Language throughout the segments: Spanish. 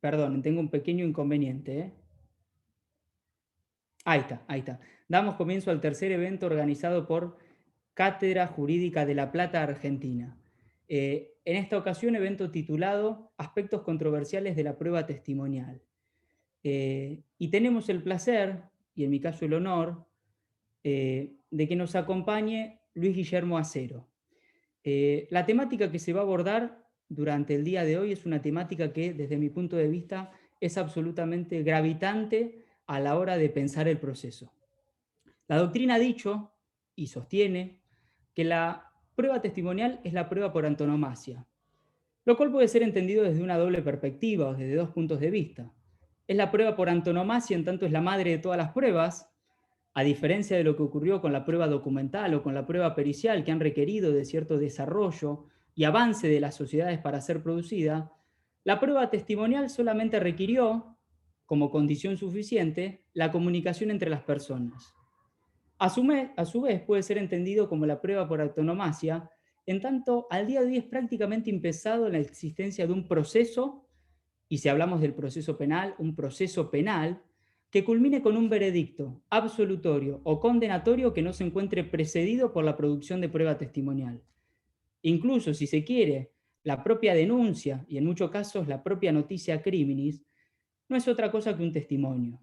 Perdón, tengo un pequeño inconveniente, ¿eh? Ahí está, ahí está. Damos comienzo al tercer evento organizado por Cátedra Jurídica de La Plata, Argentina. En esta ocasión, evento titulado Aspectos controversiales de la prueba testimonial. Y tenemos el placer, y en mi caso el honor, de que nos acompañe Luis Guillermo Acero. La temática que se va a abordar durante el día de hoy es una temática que, desde mi punto de vista, es absolutamente gravitante a la hora de pensar el proceso. La doctrina ha dicho y sostiene que la prueba testimonial es la prueba por antonomasia, lo cual puede ser entendido desde una doble perspectiva o desde dos puntos de vista. Es la prueba por antonomasia, en tanto es la madre de todas las pruebas, a diferencia de lo que ocurrió con la prueba documental o con la prueba pericial, que han requerido de cierto desarrollo y avance de las sociedades para ser producida, la prueba testimonial solamente requirió, como condición suficiente, la comunicación entre las personas. A su vez puede ser entendido como la prueba por antonomasia, en tanto al día de hoy es prácticamente impensado la existencia de un proceso, y si hablamos del proceso penal, un proceso penal, que culmine con un veredicto absolutorio o condenatorio que no se encuentre precedido por la producción de prueba testimonial. Incluso, si se quiere, la propia denuncia, y en muchos casos la propia noticia criminis, no es otra cosa que un testimonio.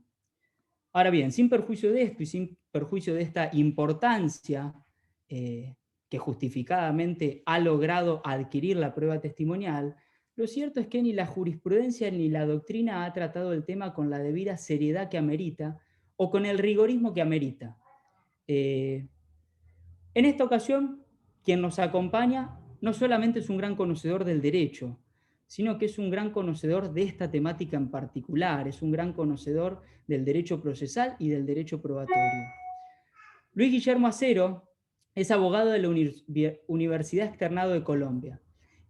Ahora bien, sin perjuicio de esto y sin perjuicio de esta importancia que justificadamente ha logrado adquirir la prueba testimonial, lo cierto es que ni la jurisprudencia ni la doctrina ha tratado el tema con la debida seriedad que amerita o con el rigorismo que amerita. Eh, en esta ocasión, quien nos acompaña no solamente es un gran conocedor del derecho, sino que es un gran conocedor de esta temática en particular, es un gran conocedor del derecho procesal y del derecho probatorio. Luis Guillermo Acero es abogado de la Universidad Externado de Colombia.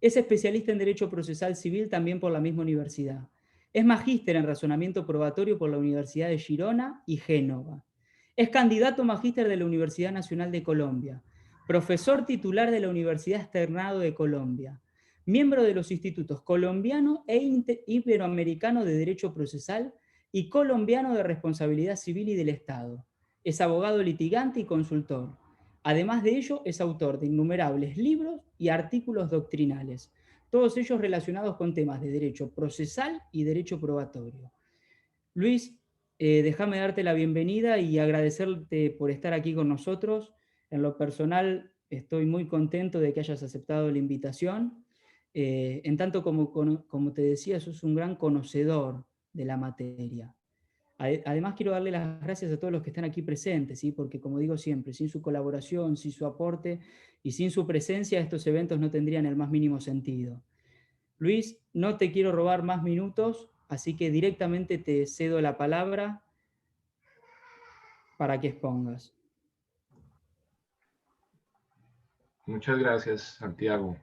Es especialista en Derecho Procesal Civil también por la misma universidad. Es magíster en Razonamiento Probatorio por la Universidad de Girona y Génova. Es candidato magíster de la Universidad Nacional de Colombia. Profesor titular de la Universidad Externado de Colombia. Miembro de los institutos colombiano e iberoamericano de Derecho Procesal y colombiano de Responsabilidad Civil y del Estado. Es abogado litigante y consultor. Además de ello, es autor de innumerables libros y artículos doctrinales, todos ellos relacionados con temas de derecho procesal y derecho probatorio. Luis, déjame darte la bienvenida y agradecerte por estar aquí con nosotros. En lo personal, estoy muy contento de que hayas aceptado la invitación. En tanto, como te decía, sos un gran conocedor de la materia. Además, quiero darle las gracias a todos los que están aquí presentes, ¿sí? Porque, como digo siempre, sin su colaboración, sin su aporte y sin su presencia, estos eventos no tendrían el más mínimo sentido. Luis, no te quiero robar más minutos, así que directamente te cedo la palabra para que expongas. Muchas gracias, Santiago.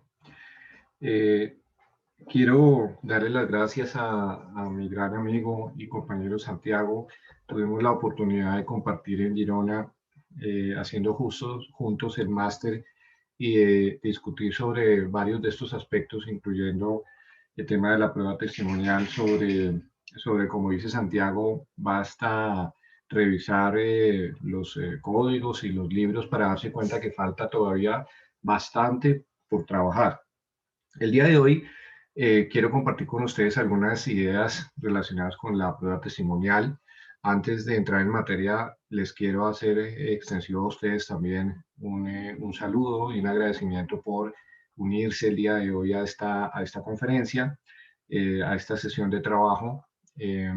Eh, Quiero darle las gracias a mi gran amigo y compañero Santiago. Tuvimos la oportunidad de compartir en Girona, haciendo juntos el máster y de discutir sobre varios de estos aspectos, incluyendo el tema de la prueba testimonial, sobre como dice Santiago, basta revisar los códigos y los libros para darse cuenta que falta todavía bastante por trabajar. El día de hoy quiero compartir con ustedes algunas ideas relacionadas con la prueba testimonial. Antes de entrar en materia, les quiero hacer extensivo a ustedes también un saludo y un agradecimiento por unirse el día de hoy a esta conferencia, a esta sesión de trabajo. Eh,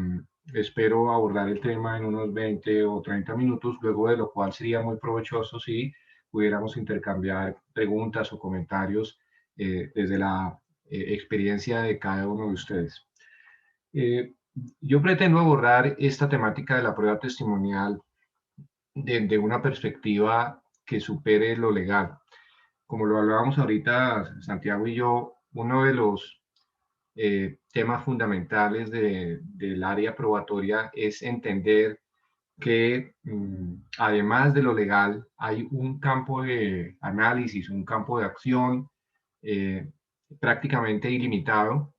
Espero abordar el tema en unos 20 o 30 minutos, luego de lo cual sería muy provechoso si pudiéramos intercambiar preguntas o comentarios desde la experiencia de cada uno de ustedes. Eh, yo pretendo abordar esta temática de la prueba testimonial desde una perspectiva que supere lo legal. Como lo hablábamos ahorita, Santiago y yo, uno de los temas fundamentales del área probatoria es entender que además de lo legal hay un campo de análisis, un campo de acción eh, prácticamente ilimitado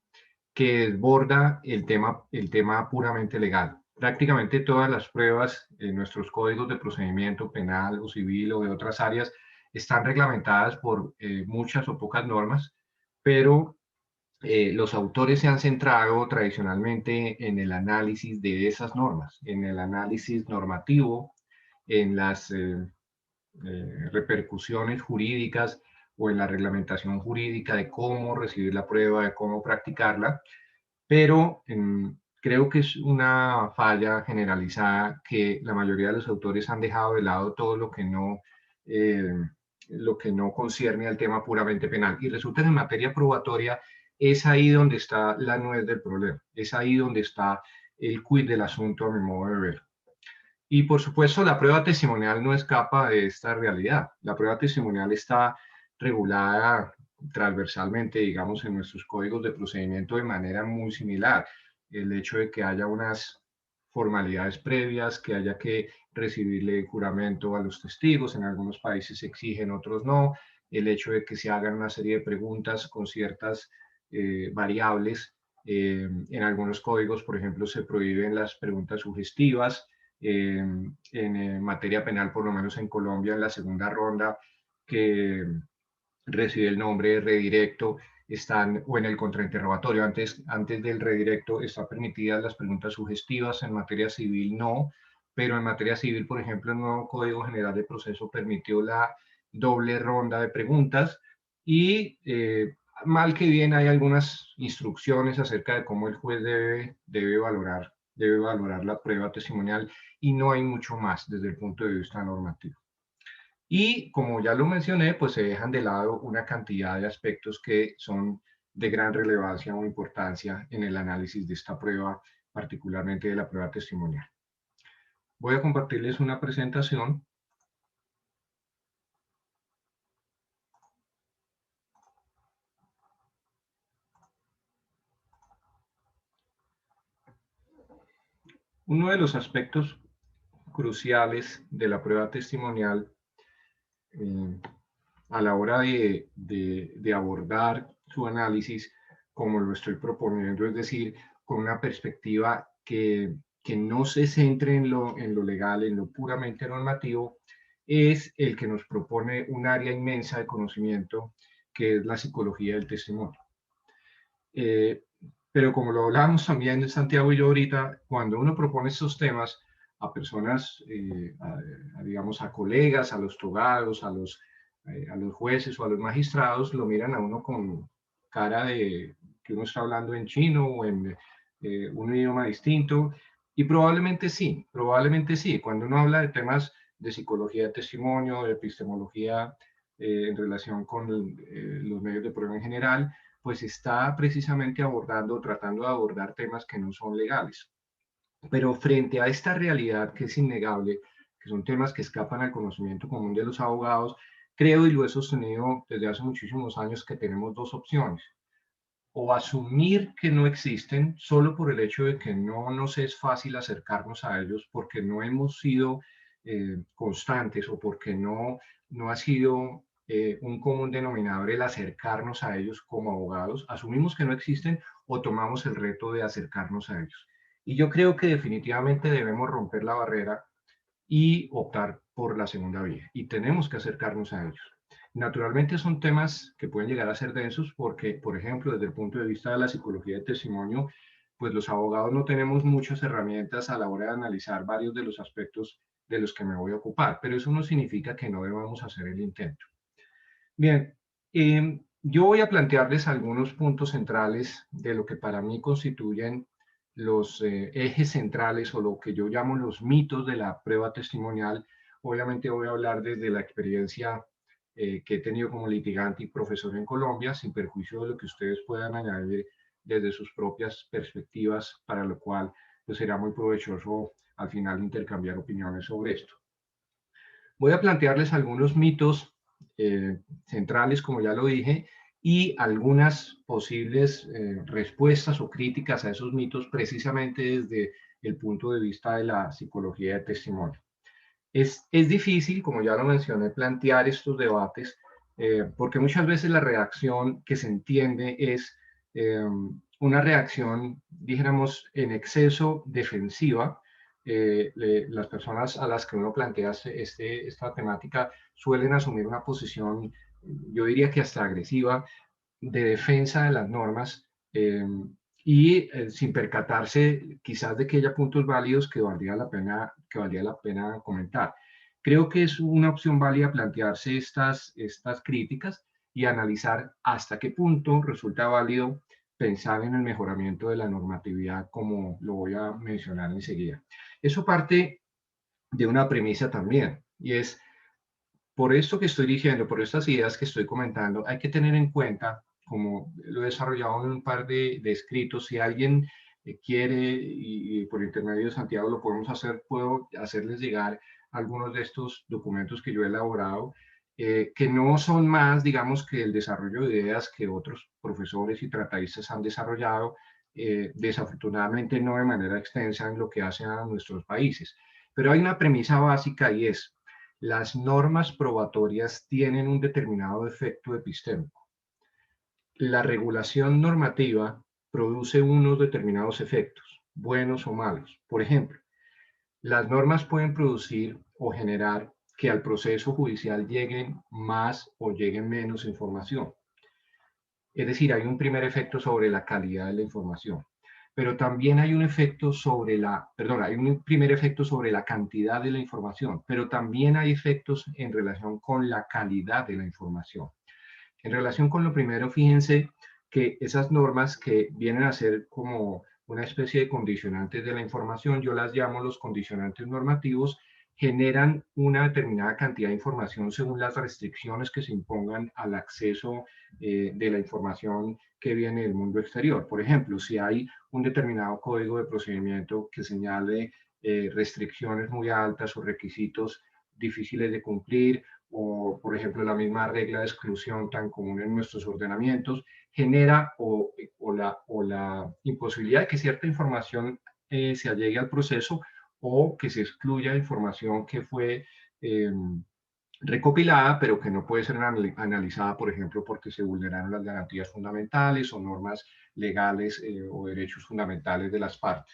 que desborda el tema puramente legal. Prácticamente todas las pruebas en nuestros códigos de procedimiento penal o civil o de otras áreas están reglamentadas por muchas o pocas normas, pero los autores se han centrado tradicionalmente en el análisis de esas normas, en el análisis normativo, en las repercusiones jurídicas o en la reglamentación jurídica de cómo recibir la prueba, de cómo practicarla, pero creo que es una falla generalizada que la mayoría de los autores han dejado de lado todo eh, lo que no concierne al tema puramente penal. Y resulta que en materia probatoria es ahí donde está la nuez del problema, es ahí donde está el quid del asunto a mi modo de ver. Y por supuesto, la prueba testimonial no escapa de esta realidad. La prueba testimonial está regulada transversalmente, digamos, en nuestros códigos de procedimiento de manera muy similar. El hecho de que haya unas formalidades previas, que haya que recibirle juramento a los testigos, en algunos países se exigen, otros no, el hecho de que se hagan una serie de preguntas con ciertas variables. En algunos códigos, por ejemplo, se prohíben las preguntas sugestivas, en materia penal, por lo menos en Colombia, en la segunda ronda que recibe el nombre de redirecto, están, o en el contrainterrogatorio, antes del redirecto, están permitidas las preguntas sugestivas, en materia civil no, pero en materia civil, por ejemplo, el nuevo Código General de Proceso permitió la doble ronda de preguntas y mal que bien hay algunas instrucciones acerca de cómo el juez debe valorar la prueba testimonial y no hay mucho más desde el punto de vista normativo. Y como ya lo mencioné, pues se dejan de lado una cantidad de aspectos que son de gran relevancia o importancia en el análisis de esta prueba, particularmente de la prueba testimonial. Voy a compartirles una presentación. Uno de los aspectos cruciales de la prueba testimonial eh, a la hora de abordar su análisis, como lo estoy proponiendo, es decir, con una perspectiva que no se centre en lo legal, en lo puramente normativo, es el que nos propone un área inmensa de conocimiento, que es la psicología del testimonio. Eh, pero como lo hablábamos también Santiago y yo ahorita, cuando uno propone estos temas a personas, digamos, a colegas, a los togados, a los jueces o a los magistrados, lo miran a uno con cara de que uno está hablando en chino o en un idioma distinto. Y probablemente sí. Cuando uno habla de temas de psicología de testimonio, de epistemología en relación con los medios de prueba en general, pues está precisamente tratando de abordar temas que no son legales. Pero frente a esta realidad que es innegable, que son temas que escapan al conocimiento común de los abogados, creo y lo he sostenido desde hace muchísimos años que tenemos dos opciones. O asumir que no existen solo por el hecho de que no nos es fácil acercarnos a ellos porque no hemos sido constantes o porque no ha sido un común denominador el acercarnos a ellos como abogados. Asumimos que no existen o tomamos el reto de acercarnos a ellos. Y yo creo que definitivamente debemos romper la barrera y optar por la segunda vía. Y tenemos que acercarnos a ellos. Naturalmente son temas que pueden llegar a ser densos porque, por ejemplo, desde el punto de vista de la psicología de testimonio, pues los abogados no tenemos muchas herramientas a la hora de analizar varios de los aspectos de los que me voy a ocupar, pero eso no significa que no debamos hacer el intento. Bien, yo voy a plantearles algunos puntos centrales de lo que para mí constituyen los ejes centrales o lo que yo llamo los mitos de la prueba testimonial. Obviamente voy a hablar desde la experiencia que he tenido como litigante y profesor en Colombia, sin perjuicio de lo que ustedes puedan añadir desde sus propias perspectivas, para lo cual pues, será muy provechoso al final intercambiar opiniones sobre esto. Voy a plantearles algunos mitos centrales, como ya lo dije, y algunas posibles respuestas o críticas a esos mitos precisamente desde el punto de vista de la psicología de testimonio. Es difícil, como ya lo mencioné, plantear estos debates porque muchas veces la reacción que se entiende es una reacción, dijéramos, en exceso defensiva. Las personas a las que uno plantea esta temática suelen asumir una posición, yo diría que hasta agresiva, de defensa de las normas, sin percatarse quizás de que haya puntos válidos que valdría la pena comentar. Creo que es una opción válida plantearse estas críticas y analizar hasta qué punto resulta válido pensar en el mejoramiento de la normatividad, como lo voy a mencionar enseguida. Eso parte de una premisa también, y es, por esto que estoy diciendo, por estas ideas que estoy comentando, hay que tener en cuenta, como lo he desarrollado en un par de escritos, si alguien quiere, y por intermedio de Santiago lo podemos hacer, puedo hacerles llegar algunos de estos documentos que yo he elaborado, que no son más, digamos, que el desarrollo de ideas que otros profesores y tratadistas han desarrollado, desafortunadamente no de manera extensa en lo que hace a nuestros países. Pero hay una premisa básica y es: las normas probatorias tienen un determinado efecto epistémico. La regulación normativa produce unos determinados efectos, buenos o malos. Por ejemplo, las normas pueden producir o generar que al proceso judicial lleguen más o lleguen menos información. Es decir, hay un primer efecto sobre la calidad de la información, pero también hay un efecto sobre hay un primer efecto sobre la cantidad de la información, pero también hay efectos en relación con la calidad de la información. En relación con lo primero, fíjense que esas normas que vienen a ser como una especie de condicionantes de la información, yo las llamo los condicionantes normativos, generan una determinada cantidad de información según las restricciones que se impongan al acceso de la información que viene del mundo exterior. Por ejemplo, si hay un determinado código de procedimiento que señale restricciones muy altas o requisitos difíciles de cumplir, o por ejemplo la misma regla de exclusión tan común en nuestros ordenamientos, genera o la imposibilidad de que cierta información se allegue al proceso, o que se excluya información que fue recopilada, pero que no puede ser analizada, por ejemplo, porque se vulneraron las garantías fundamentales o normas legales o derechos fundamentales de las partes.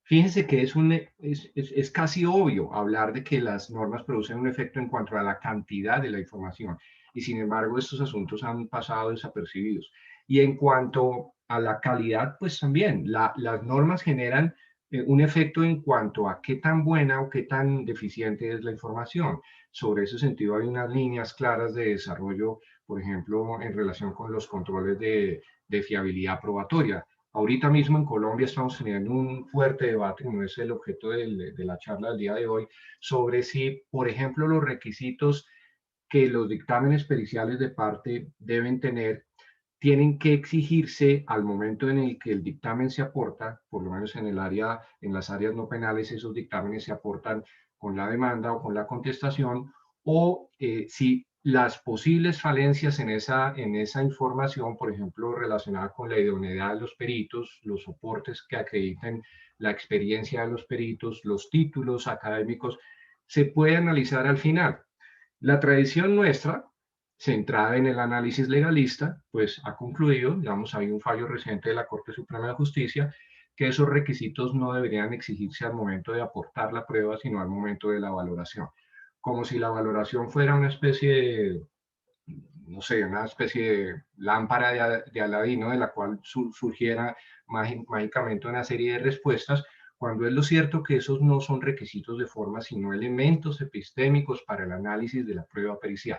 Fíjense que es casi obvio hablar de que las normas producen un efecto en cuanto a la cantidad de la información, y sin embargo estos asuntos han pasado desapercibidos. Y en cuanto a la calidad, pues también las normas generan un efecto en cuanto a qué tan buena o qué tan deficiente es la información. Sobre ese sentido hay unas líneas claras de desarrollo, por ejemplo, en relación con los controles de fiabilidad probatoria. Ahorita mismo en Colombia estamos teniendo un fuerte debate, como es el objeto de la charla del día de hoy, sobre si, por ejemplo, los requisitos que los dictámenes periciales de parte deben tener tienen que exigirse al momento en el que el dictamen se aporta, por lo menos en las áreas no penales, esos dictámenes se aportan con la demanda o con la contestación, o si las posibles falencias en esa información, por ejemplo, relacionada con la idoneidad de los peritos, los soportes que acrediten la experiencia de los peritos, los títulos académicos, se puede analizar al final. La tradición nuestra, centrada en el análisis legalista, pues ha concluido, digamos, hay un fallo reciente de la Corte Suprema de Justicia, que esos requisitos no deberían exigirse al momento de aportar la prueba, sino al momento de la valoración. Como si la valoración fuera una especie de, no sé, una especie de lámpara de Aladino, de la cual surgiera mágicamente una serie de respuestas, cuando es lo cierto que esos no son requisitos de forma, sino elementos epistémicos para el análisis de la prueba pericial.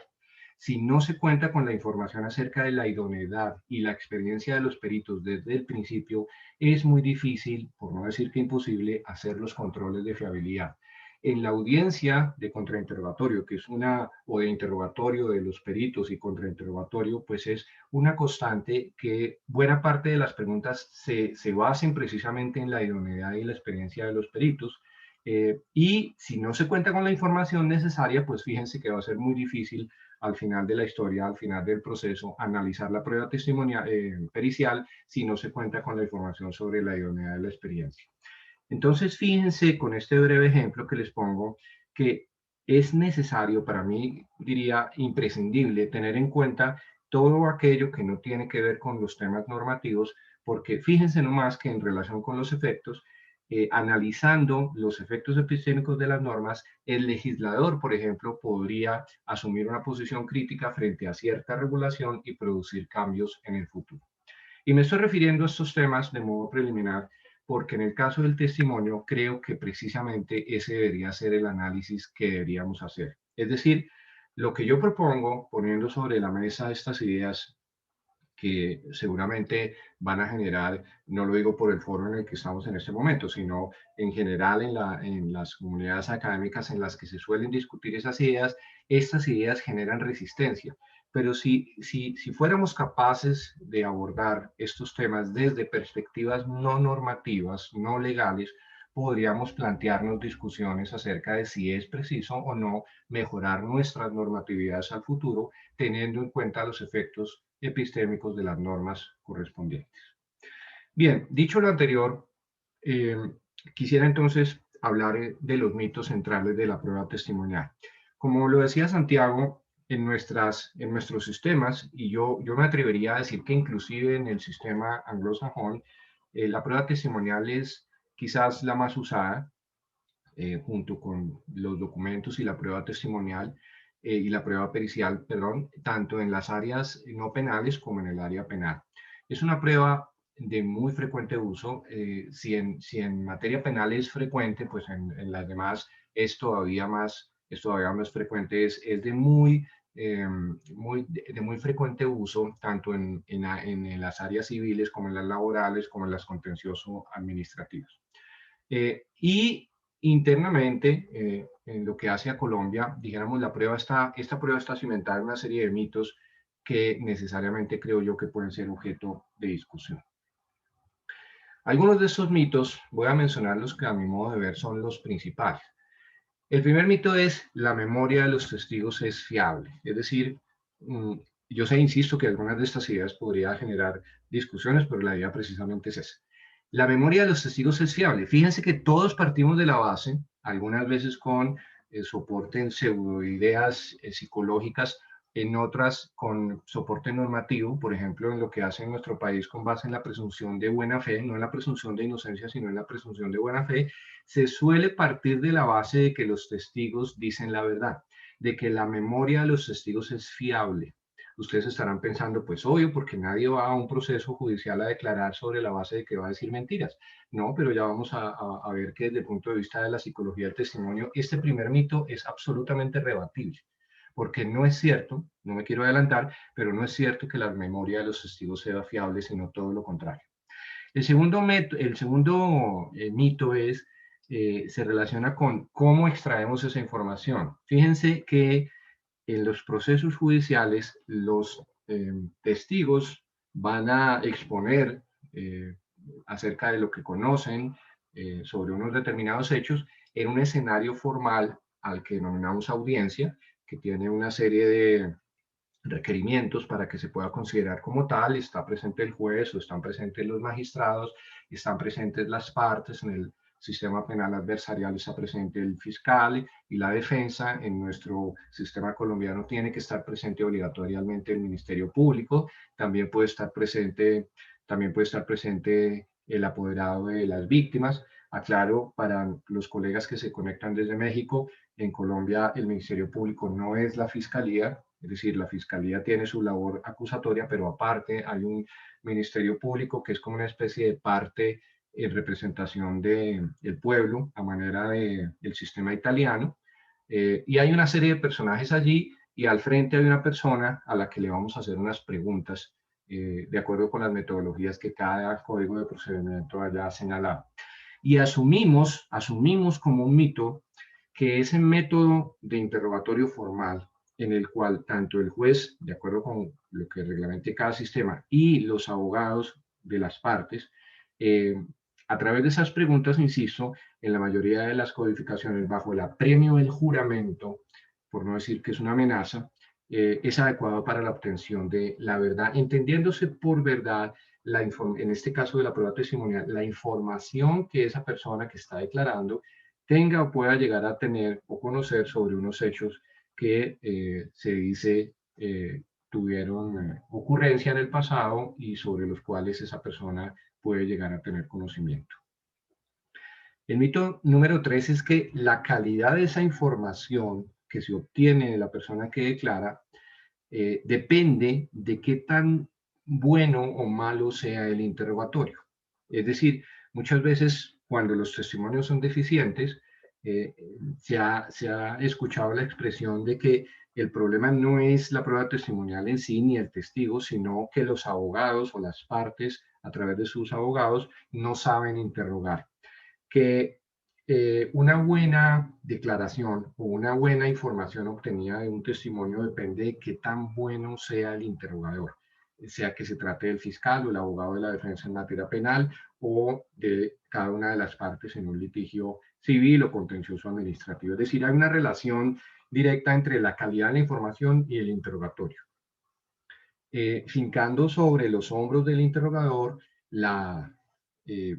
Si no se cuenta con la información acerca de la idoneidad y la experiencia de los peritos desde el principio, es muy difícil, por no decir que imposible, hacer los controles de fiabilidad. En la audiencia de contrainterrogatorio, que es o de interrogatorio de los peritos y contrainterrogatorio, pues es una constante que buena parte de las preguntas se basen precisamente en la idoneidad y la experiencia de los peritos. Y si no se cuenta con la información necesaria, pues fíjense que va a ser muy difícil al final de la historia, al final del proceso, analizar la prueba testimonial, pericial, si no se cuenta con la información sobre la idoneidad de la experiencia. Entonces, fíjense con este breve ejemplo que les pongo, que es necesario, para mí diría imprescindible, tener en cuenta todo aquello que no tiene que ver con los temas normativos, porque fíjense nomás que en relación con los efectos, analizando los efectos epistémicos de las normas, el legislador, por ejemplo, podría asumir una posición crítica frente a cierta regulación y producir cambios en el futuro. Y me estoy refiriendo a estos temas de modo preliminar porque en el caso del testimonio creo que precisamente ese debería ser el análisis que deberíamos hacer. Es decir, lo que yo propongo, poniendo sobre la mesa estas ideas que seguramente van a generar, no lo digo por el foro en el que estamos en este momento, sino en general en las comunidades académicas en las que se suelen discutir esas ideas, estas ideas generan resistencia. Pero si fuéramos capaces de abordar estos temas desde perspectivas no normativas, no legales, podríamos plantearnos discusiones acerca de si es preciso o no mejorar nuestras normatividades al futuro, teniendo en cuenta los efectos epistémicos de las normas correspondientes. Bien, dicho lo anterior, eh, quisiera entonces hablar de los mitos centrales de la prueba testimonial. Como lo decía Santiago, en nuestros sistemas, y yo me atrevería a decir que inclusive en el sistema anglosajón, la prueba testimonial es quizás la más usada, junto con los documentos y la prueba testimonial y la prueba pericial, perdón, tanto en las áreas no penales como en el área penal. Es una prueba de muy frecuente uso. Si en materia penal es frecuente, pues en las demás es todavía más frecuente, es de de muy frecuente uso, tanto en las áreas civiles como en las laborales, como en las contencioso administrativas. Y internamente, en lo que hace a Colombia, dijéramos, esta prueba está cimentada en una serie de mitos que necesariamente creo yo que pueden ser objeto de discusión. Algunos de estos mitos, voy a mencionar los que a mi modo de ver son los principales. El primer mito es la memoria de los testigos es fiable, es decir, yo sé, insisto, que algunas de estas ideas podría generar discusiones, pero la idea precisamente es esa. La memoria de los testigos es fiable. Fíjense que todos partimos de la base, algunas veces con soporte en pseudoideas psicológicas, en otras con soporte normativo, por ejemplo, en lo que hace en nuestro país con base en la presunción de buena fe, no en la presunción de inocencia, sino en la presunción de buena fe, se suele partir de la base de que los testigos dicen la verdad, de que la memoria de los testigos es fiable. Ustedes estarán pensando, pues obvio, porque nadie va a un proceso judicial a declarar sobre la base de que va a decir mentiras. No, pero ya vamos a ver que desde el punto de vista de la psicología del testimonio, este primer mito es absolutamente rebatible. Porque no es cierto, no me quiero adelantar, pero no es cierto que la memoria de los testigos sea fiable, sino todo lo contrario. El segundo mito se relaciona con cómo extraemos esa información. Fíjense que en los procesos judiciales los testigos van a exponer eh, acerca de lo que conocen sobre unos determinados hechos en un escenario formal al que denominamos audiencia, que tiene una serie de requerimientos para que se pueda considerar como tal. Está presente el juez o están presentes los magistrados, están presentes las partes. En el sistema penal adversarial está presente el fiscal y la defensa. En nuestro sistema colombiano tiene que estar presente obligatoriamente el Ministerio Público. También puede estar presente el apoderado de las víctimas. Aclaro para los colegas que se conectan desde México, en Colombia el Ministerio Público no es la Fiscalía, es decir, la Fiscalía tiene su labor acusatoria, pero aparte hay un Ministerio Público que es como una especie de parte en representación del pueblo a manera del sistema italiano. Y hay una serie de personajes allí y al frente hay una persona a la que le vamos a hacer unas preguntas de acuerdo con las metodologías que cada código de procedimiento haya señalado. Y asumimos como un mito que ese método de interrogatorio formal en el cual tanto el juez, de acuerdo con lo que reglamente cada sistema, y los abogados de las partes, eh, a través de esas preguntas, insisto, en la mayoría de las codificaciones, bajo el apremio del juramento, por no decir que es una amenaza, es adecuado para la obtención de la verdad, entendiéndose por verdad, en este caso de la prueba testimonial, la información que esa persona que está declarando tenga o pueda llegar a tener o conocer sobre unos hechos que se dice tuvieron ocurrencia en el pasado y sobre los cuales esa persona puede llegar a tener conocimiento. El mito número 3 es que la calidad de esa información que se obtiene de la persona que declara depende de qué tan bueno o malo sea el interrogatorio. Es decir, muchas veces cuando los testimonios son deficientes, eh, se ha escuchado la expresión de que el problema no es la prueba testimonial en sí ni el testigo, sino que los abogados o las partes, a través de sus abogados, no saben interrogar. Que una buena declaración o una buena información obtenida de un testimonio depende de qué tan bueno sea el interrogador, sea que se trate del fiscal o el abogado de la defensa en materia penal o de cada una de las partes en un litigio civil o contencioso administrativo. Es decir, hay una relación directa entre la calidad de la información y el interrogatorio. Fincando sobre los hombros del interrogador la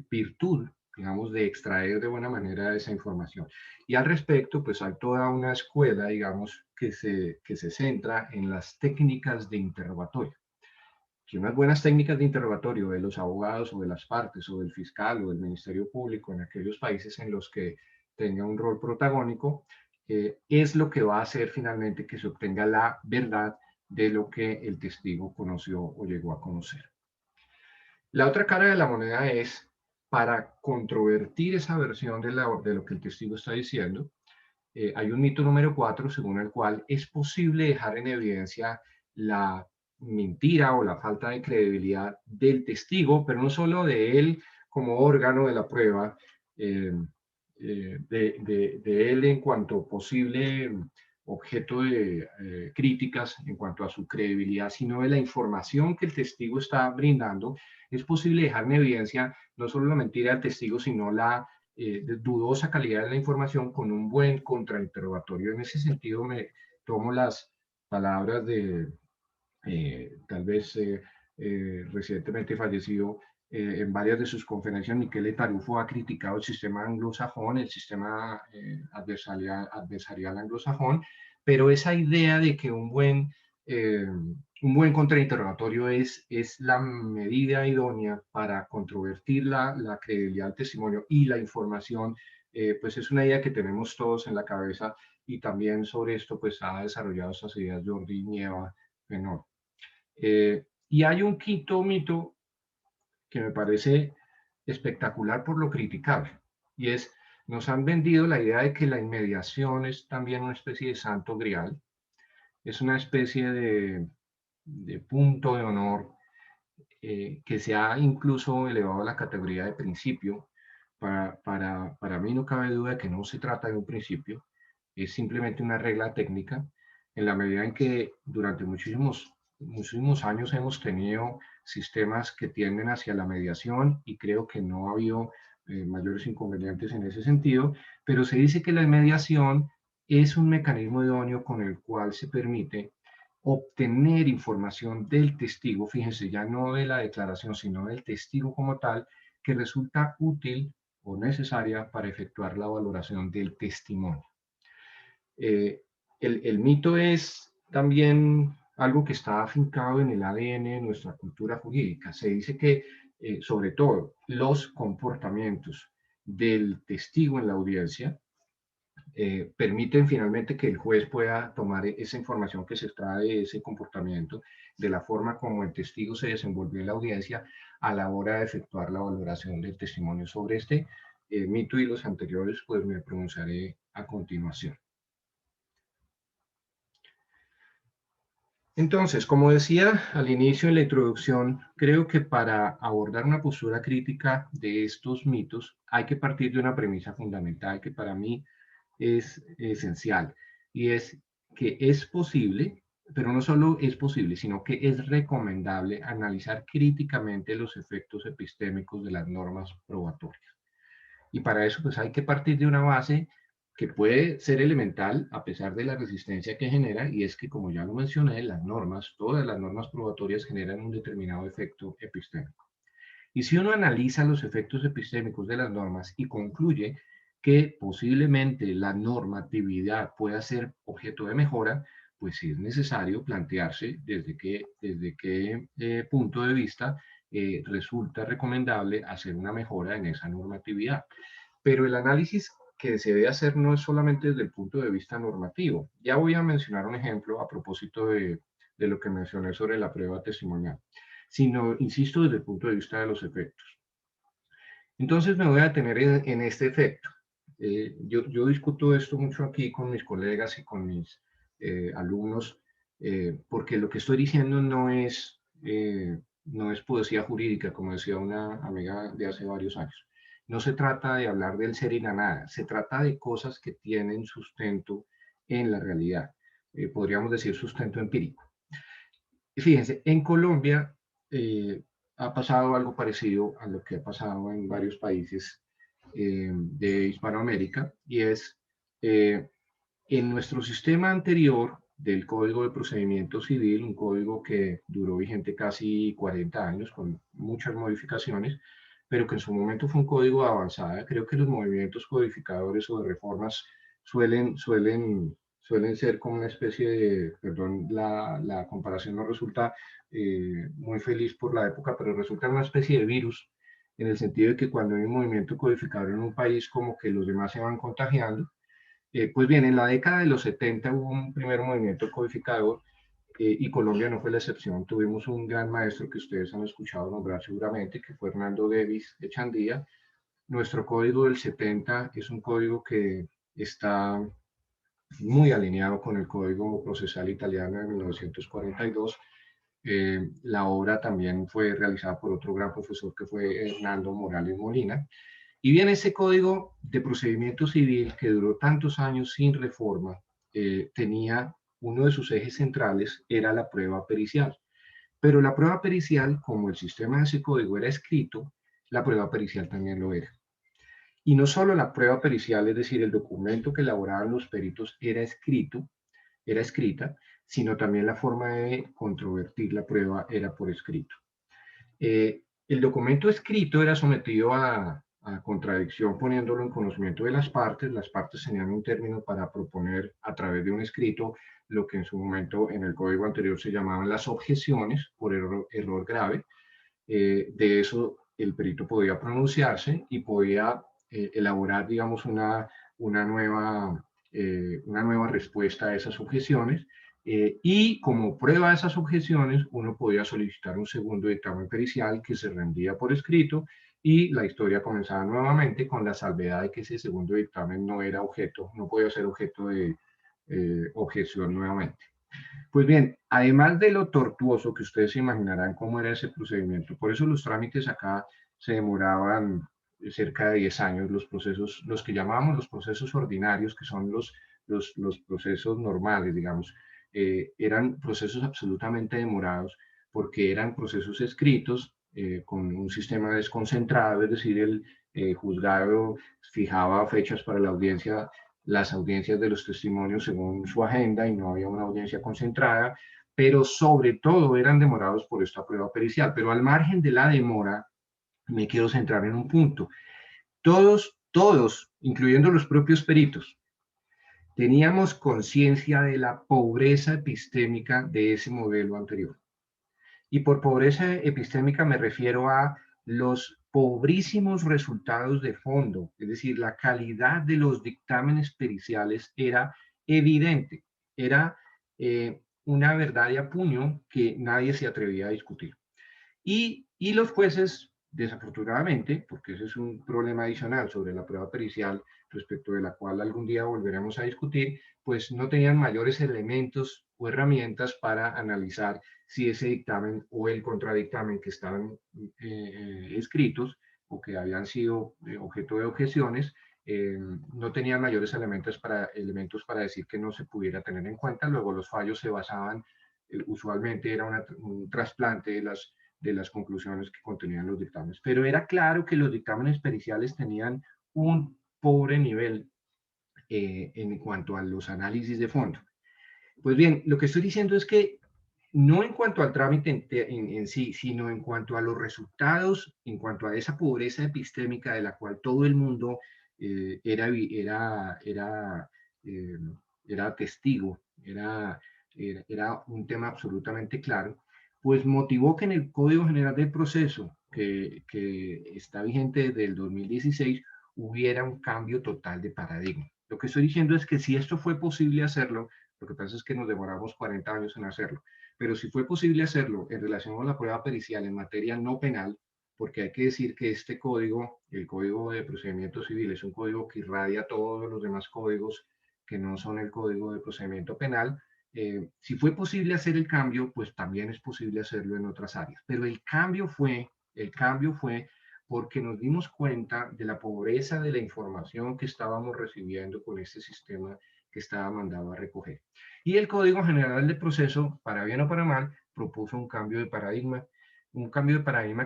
virtud, digamos, de extraer de buena manera esa información. Y al respecto, pues hay toda una escuela, digamos, que se centra en las técnicas de interrogatorio. Que unas buenas técnicas de interrogatorio de los abogados o de las partes o del fiscal o del Ministerio Público en aquellos países en los que tenga un rol protagónico, es lo que va a hacer finalmente que se obtenga la verdad de lo que el testigo conoció o llegó a conocer. La otra cara de la moneda es, para controvertir esa versión de lo que el testigo está diciendo, hay un mito número 4 según el cual es posible dejar en evidencia la mentira o la falta de credibilidad del testigo, pero no solo de él como órgano de la prueba, de él en cuanto posible objeto de críticas en cuanto a su credibilidad, sino de la información que el testigo está brindando. Es posible dejar en evidencia no solo la mentira del testigo, sino la de dudosa calidad de la información con un buen contrainterrogatorio. En ese sentido, me tomo las palabras de tal vez recientemente fallecido en varias de sus conferencias, Michele Tarufo ha criticado el sistema anglosajón, el sistema adversarial anglosajón, pero esa idea de que un buen contrainterrogatorio es la medida idónea para controvertir la credibilidad del testimonio y la información, pues es una idea que tenemos todos en la cabeza y también sobre esto pues ha desarrollado estas ideas Jordi Nieva Menor. Y hay un quinto mito que me parece espectacular por lo criticable, y es, nos han vendido la idea de que la inmediación es también una especie de santo grial, es una especie de punto de honor que se ha incluso elevado a la categoría de principio. Para mí no cabe duda de que no se trata de un principio, es simplemente una regla técnica, en la medida en que durante muchísimos años hemos tenido sistemas que tienden hacia la mediación y creo que no ha habido mayores inconvenientes en ese sentido, pero se dice que la mediación es un mecanismo idóneo con el cual se permite obtener información del testigo, fíjense, ya no de la declaración, sino del testigo como tal, que resulta útil o necesaria para efectuar la valoración del testimonio. El mito es también algo que está afincado en el ADN de nuestra cultura jurídica. Se dice que, sobre todo, los comportamientos del testigo en la audiencia permiten finalmente que el juez pueda tomar esa información que se extrae de ese comportamiento, de la forma como el testigo se desenvolvió en la audiencia a la hora de efectuar la valoración del testimonio. Sobre este mito y los anteriores, pues me pronunciaré a continuación. Entonces, como decía al inicio en la introducción, creo que para abordar una postura crítica de estos mitos hay que partir de una premisa fundamental que para mí es esencial, y es que es posible, pero no solo es posible, sino que es recomendable analizar críticamente los efectos epistémicos de las normas probatorias. Y para eso pues hay que partir de una base que puede ser elemental a pesar de la resistencia que genera, y es que, como ya lo mencioné, las normas, todas las normas probatorias generan un determinado efecto epistémico. Y si uno analiza los efectos epistémicos de las normas y concluye que posiblemente la normatividad pueda ser objeto de mejora, pues sí es necesario plantearse desde qué punto de vista resulta recomendable hacer una mejora en esa normatividad. Pero el análisis que se debe hacer no es solamente desde el punto de vista normativo. Ya voy a mencionar un ejemplo a propósito de lo que mencioné sobre la prueba testimonial, sino, insisto, desde el punto de vista de los efectos. Entonces me voy a detener en este efecto. Yo discuto esto mucho aquí con mis colegas y con mis alumnos, porque lo que estoy diciendo no es poesía jurídica, como decía una amiga de hace varios años. No se trata de hablar del ser y la nada, se trata de cosas que tienen sustento en la realidad. Podríamos decir sustento empírico. Y fíjense, en Colombia ha pasado algo parecido a lo que ha pasado en varios países de Hispanoamérica, y es eh, en nuestro sistema anterior del Código de Procedimiento Civil, un código que duró vigente casi 40 años con muchas modificaciones, pero que en su momento fue un código de avanzada. Creo que los movimientos codificadores o de reformas suelen ser como una especie de, perdón, la comparación no resulta muy feliz por la época, pero resulta una especie de virus, en el sentido de que cuando hay un movimiento codificador en un país, como que los demás se van contagiando. Pues bien, en la década de los 70 hubo un primer movimiento codificador y Colombia no fue la excepción. Tuvimos un gran maestro que ustedes han escuchado nombrar seguramente, que fue Hernando Davis de Chandía. Nuestro código del 70 es un código que está muy alineado con el Código Procesal Italiano de 1942. La obra también fue realizada por otro gran profesor que fue Hernando Morales Molina. Y bien, ese Código de Procedimiento Civil, que duró tantos años sin reforma, tenía uno de sus ejes centrales, era la prueba pericial. Pero la prueba pericial, como el sistema de ese código era escrito, la prueba pericial también lo era. Y no solo la prueba pericial, es decir, el documento que elaboraban los peritos era escrita, sino también la forma de controvertir la prueba era por escrito. El documento escrito era sometido a contradicción poniéndolo en conocimiento de las partes tenían un término para proponer a través de un escrito lo que en su momento en el código anterior se llamaban las objeciones por error grave. De eso el perito podía pronunciarse y podía elaborar, digamos, una nueva respuesta a esas objeciones. Y como prueba de esas objeciones, uno podía solicitar un segundo dictamen pericial que se rendía por escrito y la historia comenzaba nuevamente con la salvedad de que ese segundo dictamen no podía ser objeto de objeción nuevamente. Pues bien, además de lo tortuoso que ustedes se imaginarán cómo era ese procedimiento, por eso los trámites acá se demoraban cerca de 10 años, los procesos, los que llamábamos los procesos ordinarios, que son los procesos normales, digamos, eran procesos absolutamente demorados porque eran procesos escritos con un sistema desconcentrado, es decir, el juzgado fijaba fechas para las audiencias de los testimonios según su agenda y no había una audiencia concentrada, pero sobre todo eran demorados por esta prueba pericial. Pero al margen de la demora, me quiero centrar en un punto. Todos, incluyendo los propios peritos, teníamos conciencia de la pobreza epistémica de ese modelo anterior. Y por pobreza epistémica me refiero a los pobrísimos resultados de fondo, es decir, la calidad de los dictámenes periciales era evidente, era una verdad de apuño que nadie se atrevía a discutir. Y los jueces, desafortunadamente, porque ese es un problema adicional sobre la prueba pericial, respecto de la cual algún día volveremos a discutir, pues no tenían mayores elementos o herramientas para analizar si ese dictamen o el contradictamen que estaban escritos o que habían sido objeto de objeciones, no tenían mayores elementos para decir que no se pudiera tener en cuenta. Luego los fallos se basaban, usualmente era un trasplante de las conclusiones que contenían los dictámenes. Pero era claro que los dictámenes periciales tenían un pobre nivel en cuanto a los análisis de fondo. Pues bien, lo que estoy diciendo es que no en cuanto al trámite en sí, sino en cuanto a los resultados, en cuanto a esa pobreza epistémica de la cual todo el mundo eh, era, era, era, eh, era testigo, era era un tema absolutamente claro, pues motivó que en el Código General del Proceso, que está vigente desde el 2016, hubiera un cambio total de paradigma. Lo que estoy diciendo es que si esto fue posible hacerlo, lo que pasa es que nos demoramos 40 años en hacerlo, pero si fue posible hacerlo en relación con la prueba pericial en materia no penal, porque hay que decir que este código, el Código de Procedimiento Civil, es un código que irradia todos los demás códigos que no son el Código de Procedimiento Penal. Si fue posible hacer el cambio, pues también es posible hacerlo en otras áreas. Pero el cambio fue porque nos dimos cuenta de la pobreza de la información que estábamos recibiendo con este sistema que estaba mandado a recoger. Y el Código General de Proceso, para bien o para mal, propuso un cambio de paradigma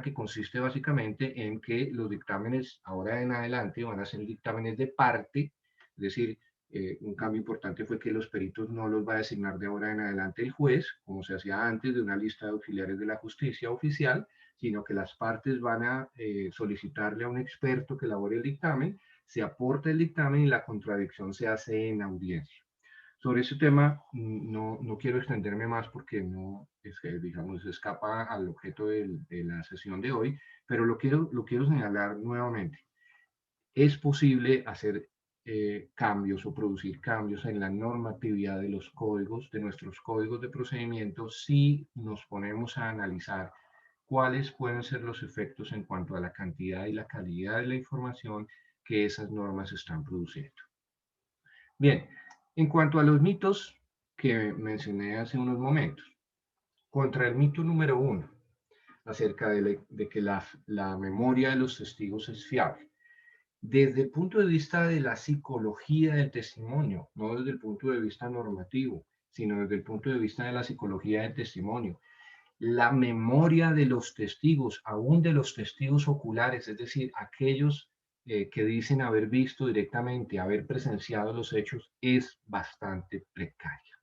que consiste básicamente en que los dictámenes ahora en adelante van a ser dictámenes de parte, es decir, un cambio importante fue que los peritos no los va a designar de ahora en adelante el juez, como se hacía antes de una lista de auxiliares de la justicia oficial, sino que las partes van a solicitarle a un experto que elabore el dictamen, se aporta el dictamen y la contradicción se hace en audiencia. Sobre ese tema no quiero extenderme más porque no, digamos, escapa al objeto de la sesión de hoy, pero lo quiero señalar nuevamente. Es posible hacer cambios o producir cambios en la normatividad de los códigos, de nuestros códigos de procedimiento, si nos ponemos a analizar cuáles pueden ser los efectos en cuanto a la cantidad y la calidad de la información que esas normas están produciendo. Bien, en cuanto a los mitos que mencioné hace unos momentos, contra el mito número 1, acerca de que la memoria de los testigos es fiable. Desde el punto de vista de la psicología del testimonio, no desde el punto de vista normativo, sino desde el punto de vista de la psicología del testimonio, la memoria de los testigos, aún de los testigos oculares, es decir, aquellos que dicen haber visto directamente, haber presenciado los hechos, es bastante precaria.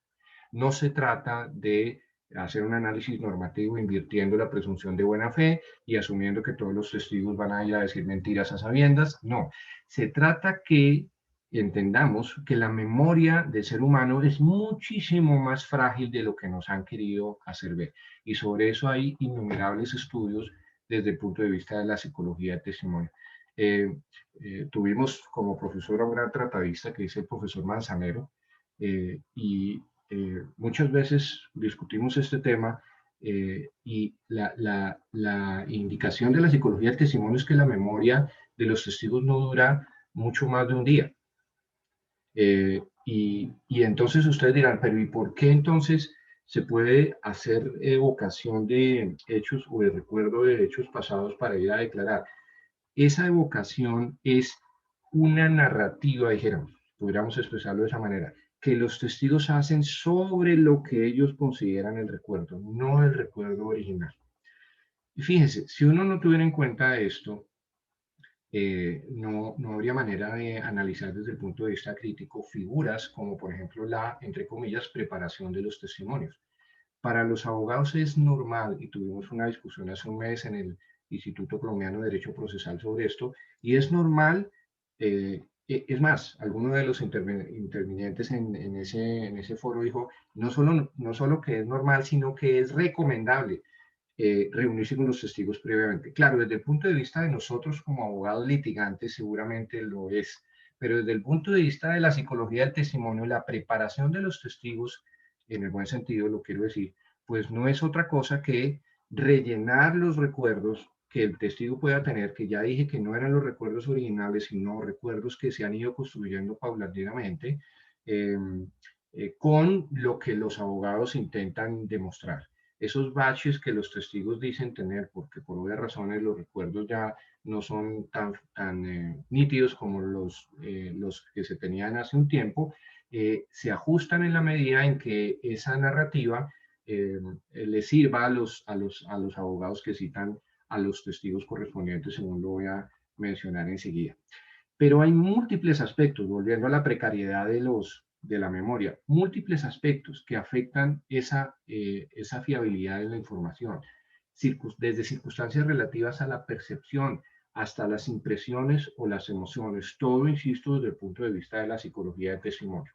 No se trata de hacer un análisis normativo invirtiendo la presunción de buena fe y asumiendo que todos los testigos van a ir a decir mentiras a sabiendas. No, se trata que entendamos que la memoria del ser humano es muchísimo más frágil de lo que nos han querido hacer ver. Y sobre eso hay innumerables estudios desde el punto de vista de la psicología del testimonio. Tuvimos como profesor a un gran tratadista que es el profesor Manzanero, y muchas veces discutimos este tema, y la indicación de la psicología del testimonio es que la memoria de los testigos no dura mucho más de un día. Y entonces ustedes dirán, pero ¿y por qué entonces se puede hacer evocación de hechos o de recuerdo de hechos pasados para ir a declarar? Esa evocación es una narrativa, dijéramos, podríamos expresarlo de esa manera, que los testigos hacen sobre lo que ellos consideran el recuerdo, no el recuerdo original. Y fíjense, si uno no tuviera en cuenta esto, no habría manera de analizar desde el punto de vista crítico figuras como, por ejemplo, la, entre comillas, preparación de los testimonios. Para los abogados es normal, y tuvimos una discusión hace un mes en el Instituto Colombiano de Derecho Procesal sobre esto, y es normal, es más, alguno de los intervinientes en ese foro dijo, no solo que es normal, sino que es recomendable reunirse con los testigos previamente. Claro, desde el punto de vista de nosotros como abogados litigantes seguramente lo es, pero desde el punto de vista de la psicología del testimonio, la preparación de los testigos, en el buen sentido lo quiero decir, pues no es otra cosa que rellenar los recuerdos que el testigo pueda tener, que ya dije que no eran los recuerdos originales, sino recuerdos que se han ido construyendo paulatinamente, eh, con lo que los abogados intentan demostrar. Esos baches que los testigos dicen tener, porque por obvias razones los recuerdos ya no son tan nítidos como los que se tenían hace un tiempo, se ajustan en la medida en que esa narrativa le sirva a los abogados que citan a los testigos correspondientes, según lo voy a mencionar enseguida. Pero hay múltiples aspectos, volviendo a la precariedad de la memoria, múltiples aspectos que afectan esa fiabilidad de la información, desde circunstancias relativas a la percepción hasta las impresiones o las emociones, todo, insisto, desde el punto de vista de la psicología del testimonio.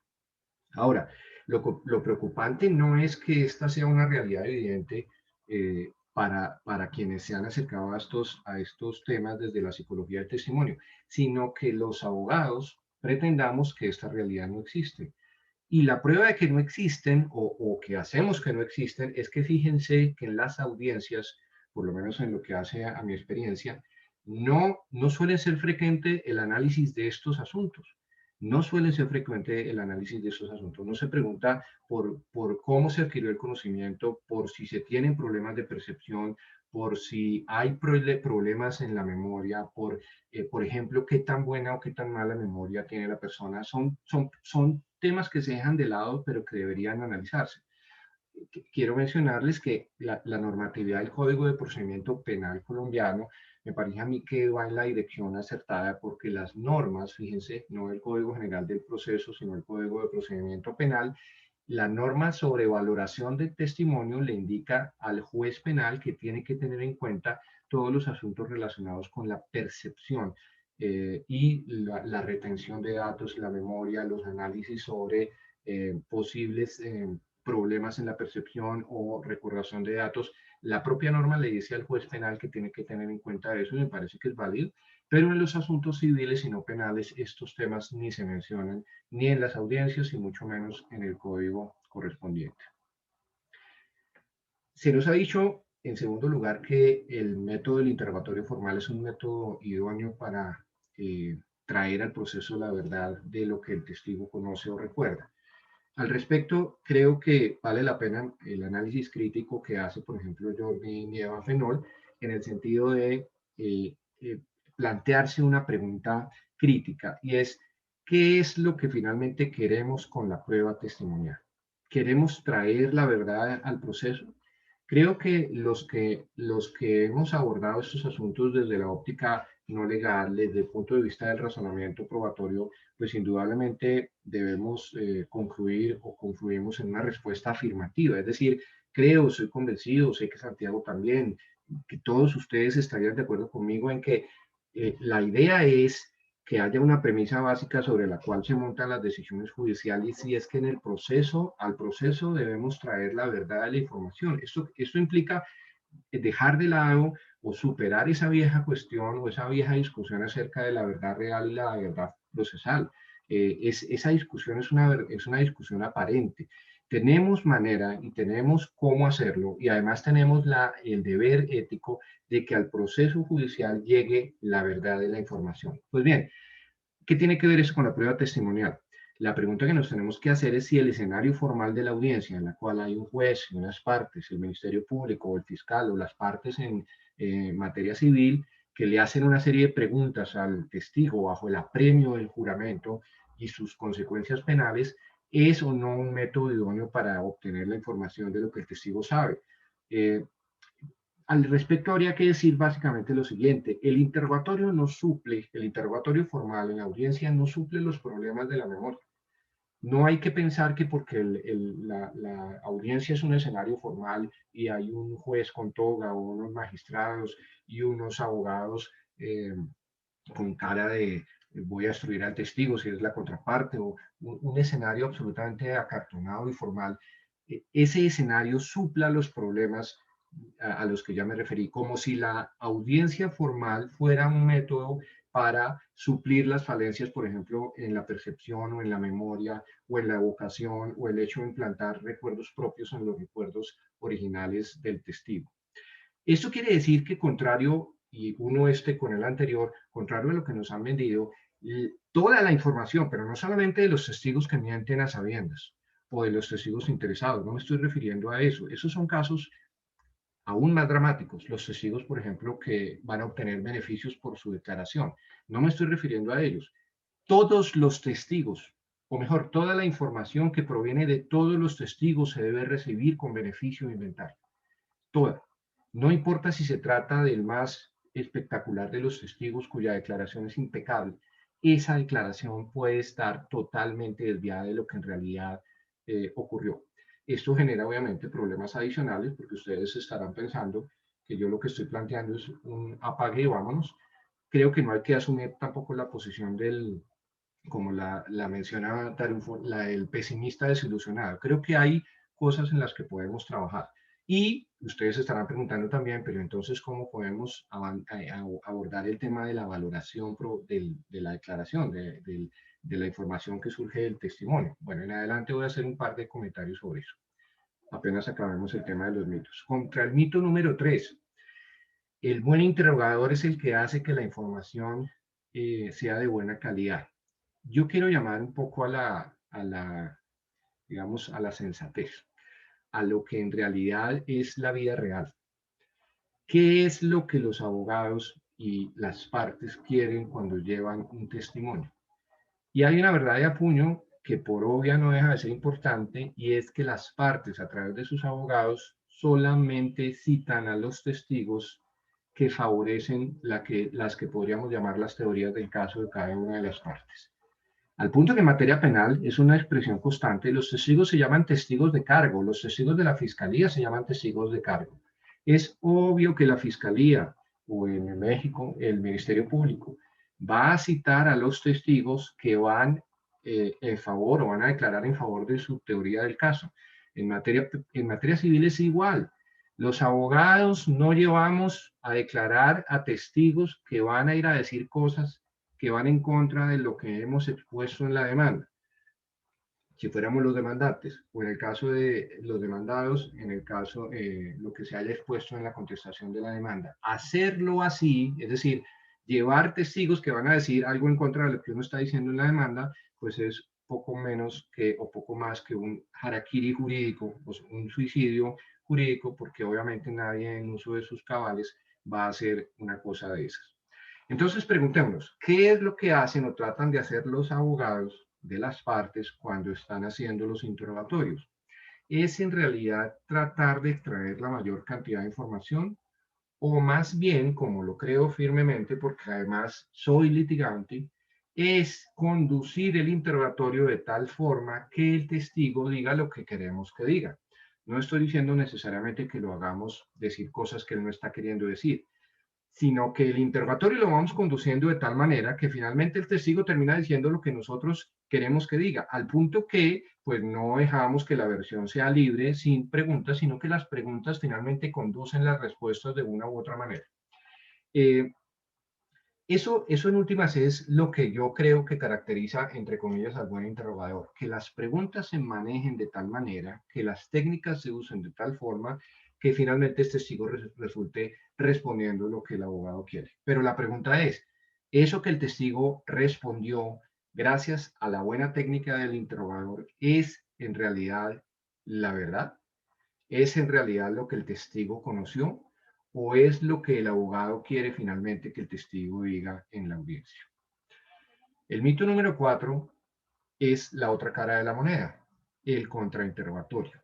Ahora, Lo preocupante no es que esta sea una realidad evidente para quienes se han acercado a estos temas desde la psicología del testimonio, sino que los abogados pretendamos que esta realidad no existe. Y la prueba de que no existen o que hacemos que no existen es que fíjense que en las audiencias, por lo menos en lo que hace a mi experiencia, no suele ser frecuente el análisis de estos asuntos. No suele ser frecuente el análisis de estos asuntos. No se pregunta por cómo se adquirió el conocimiento, por si se tienen problemas de percepción, por si hay problemas en la memoria, por ejemplo, qué tan buena o qué tan mala memoria tiene la persona. Son temas que se dejan de lado, pero que deberían analizarse. Quiero mencionarles que la normatividad del Código de Procedimiento Penal colombiano me parece a mí que va en la dirección acertada porque las normas, fíjense, no el Código General del Proceso, sino el Código de Procedimiento Penal, la norma sobre valoración del testimonio le indica al juez penal que tiene que tener en cuenta todos los asuntos relacionados con la percepción y la retención de datos, la memoria, los análisis sobre posibles problemas en la percepción o recordación de datos. La propia norma le dice al juez penal que tiene que tener en cuenta eso y me parece que es válido, pero en los asuntos civiles y no penales estos temas ni se mencionan ni en las audiencias y mucho menos en el código correspondiente. Se nos ha dicho, en segundo lugar, que el método del interrogatorio formal es un método idóneo para traer al proceso la verdad de lo que el testigo conoce o recuerda. Al respecto, creo que vale la pena el análisis crítico que hace, por ejemplo, Jordi Nieva Fenol, en el sentido de eh, eh, plantearse una pregunta crítica, y es, ¿qué es lo que finalmente queremos con la prueba testimonial? ¿Queremos traer la verdad al proceso? Creo que los que hemos abordado estos asuntos desde la óptica no legal, desde el punto de vista del razonamiento probatorio, pues indudablemente debemos concluir o confluimos en una respuesta afirmativa. Es decir, creo, soy convencido, sé que Santiago también, que todos ustedes estarían de acuerdo conmigo en que la idea es que haya una premisa básica sobre la cual se montan las decisiones judiciales y es que en el proceso, al proceso debemos traer la verdad de la información. Esto implica dejar de lado o superar esa vieja cuestión o esa vieja discusión acerca de la verdad real y la verdad procesal. Esa discusión es una discusión aparente. Tenemos manera y tenemos cómo hacerlo y además tenemos el deber ético de que al proceso judicial llegue la verdad de la información. Pues bien, ¿qué tiene que ver eso con la prueba testimonial? La pregunta que nos tenemos que hacer es si el escenario formal de la audiencia, en la cual hay un juez y unas partes, el Ministerio Público o el fiscal o las partes en materia civil, que le hacen una serie de preguntas al testigo bajo el apremio del juramento y sus consecuencias penales, es o no un método idóneo para obtener la información de lo que el testigo sabe. Eh, Al respecto, habría que decir básicamente lo siguiente: el interrogatorio formal en audiencia no suple los problemas de la memoria. No hay que pensar que porque la audiencia es un escenario formal y hay un juez con toga o unos magistrados y unos abogados con cara de voy a destruir al testigo si es la contraparte o un escenario absolutamente acartonado y formal, ese escenario supla los problemas a los que ya me referí, como si la audiencia formal fuera un método para suplir las falencias, por ejemplo, en la percepción o en la memoria o en la evocación o el hecho de implantar recuerdos propios en los recuerdos originales del testigo. Esto quiere decir que contrario, y uno con el anterior, contrario a lo que nos han vendido, toda la información, pero no solamente de los testigos que mienten a sabiendas o de los testigos interesados, no me estoy refiriendo a eso. Esos son casos aún más dramáticos, los testigos, por ejemplo, que van a obtener beneficios por su declaración. No me estoy refiriendo a ellos. Todos los testigos, o mejor, toda la información que proviene de todos los testigos se debe recibir con beneficio de inventario. Toda. No importa si se trata del más espectacular de los testigos cuya declaración es impecable. Esa declaración puede estar totalmente desviada de lo que en realidad ocurrió. Esto genera obviamente problemas adicionales porque ustedes estarán pensando que yo lo que estoy planteando es un apague y vámonos. Creo que no hay que asumir tampoco la posición como la menciona Tarufo, el pesimista desilusionado. Creo que hay cosas en las que podemos trabajar. Y ustedes estarán preguntando también, pero entonces, ¿cómo podemos abordar el tema de la valoración de la declaración, de la información que surge del testimonio? Bueno, en adelante voy a hacer un par de comentarios sobre eso. Apenas acabemos el tema de los mitos. Contra el mito número 3, el buen interrogador es el que hace que la información sea de buena calidad. Yo quiero llamar un poco digamos, a la sensatez, a lo que en realidad es la vida real. ¿Qué es lo que los abogados y las partes quieren cuando llevan un testimonio? Y hay una verdad de apuño que por obvia no deja de ser importante, y es que las partes a través de sus abogados solamente citan a los testigos que favorecen las que podríamos llamar las teorías del caso de cada una de las partes. Al punto que en materia penal es una expresión constante, los testigos se llaman testigos de cargo, los testigos de la fiscalía se llaman testigos de cargo. Es obvio que la fiscalía, o en México el Ministerio Público, va a citar a los testigos que van en favor o van a declarar en favor de su teoría del caso. En materia civil es igual. Los abogados no llevamos a declarar a testigos que van a ir a decir cosas que van en contra de lo que hemos expuesto en la demanda. Si fuéramos los demandantes, o en el caso de los demandados, en el caso lo que se haya expuesto en la contestación de la demanda. Hacerlo así, es decir, llevar testigos que van a decir algo en contra de lo que uno está diciendo en la demanda, pues es poco menos que, o poco más que un harakiri jurídico, pues un suicidio jurídico, porque obviamente nadie en uso de sus cabales va a hacer una cosa de esas. Entonces preguntémonos, ¿qué es lo que hacen o tratan de hacer los abogados de las partes cuando están haciendo los interrogatorios? ¿Es en realidad tratar de extraer la mayor cantidad de información? O más bien, como lo creo firmemente, porque además soy litigante, es conducir el interrogatorio de tal forma que el testigo diga lo que queremos que diga. No estoy diciendo necesariamente que lo hagamos decir cosas que él no está queriendo decir, sino que el interrogatorio lo vamos conduciendo de tal manera que finalmente el testigo termina diciendo lo que nosotros queremos que diga, al punto que pues no dejamos que la versión sea libre sin preguntas, sino que las preguntas finalmente conducen las respuestas de una u otra manera. Eso en últimas es lo que yo creo que caracteriza, entre comillas, al buen interrogador, que las preguntas se manejen de tal manera, que las técnicas se usen de tal forma, que finalmente este testigo resulte respondiendo lo que el abogado quiere. Pero la pregunta es, ¿eso que el testigo respondió gracias a la buena técnica del interrogador es en realidad la verdad? ¿Es en realidad lo que el testigo conoció? ¿O es lo que el abogado quiere finalmente que el testigo diga en la audiencia? El mito número 4 es la otra cara de la moneda, el contrainterrogatorio.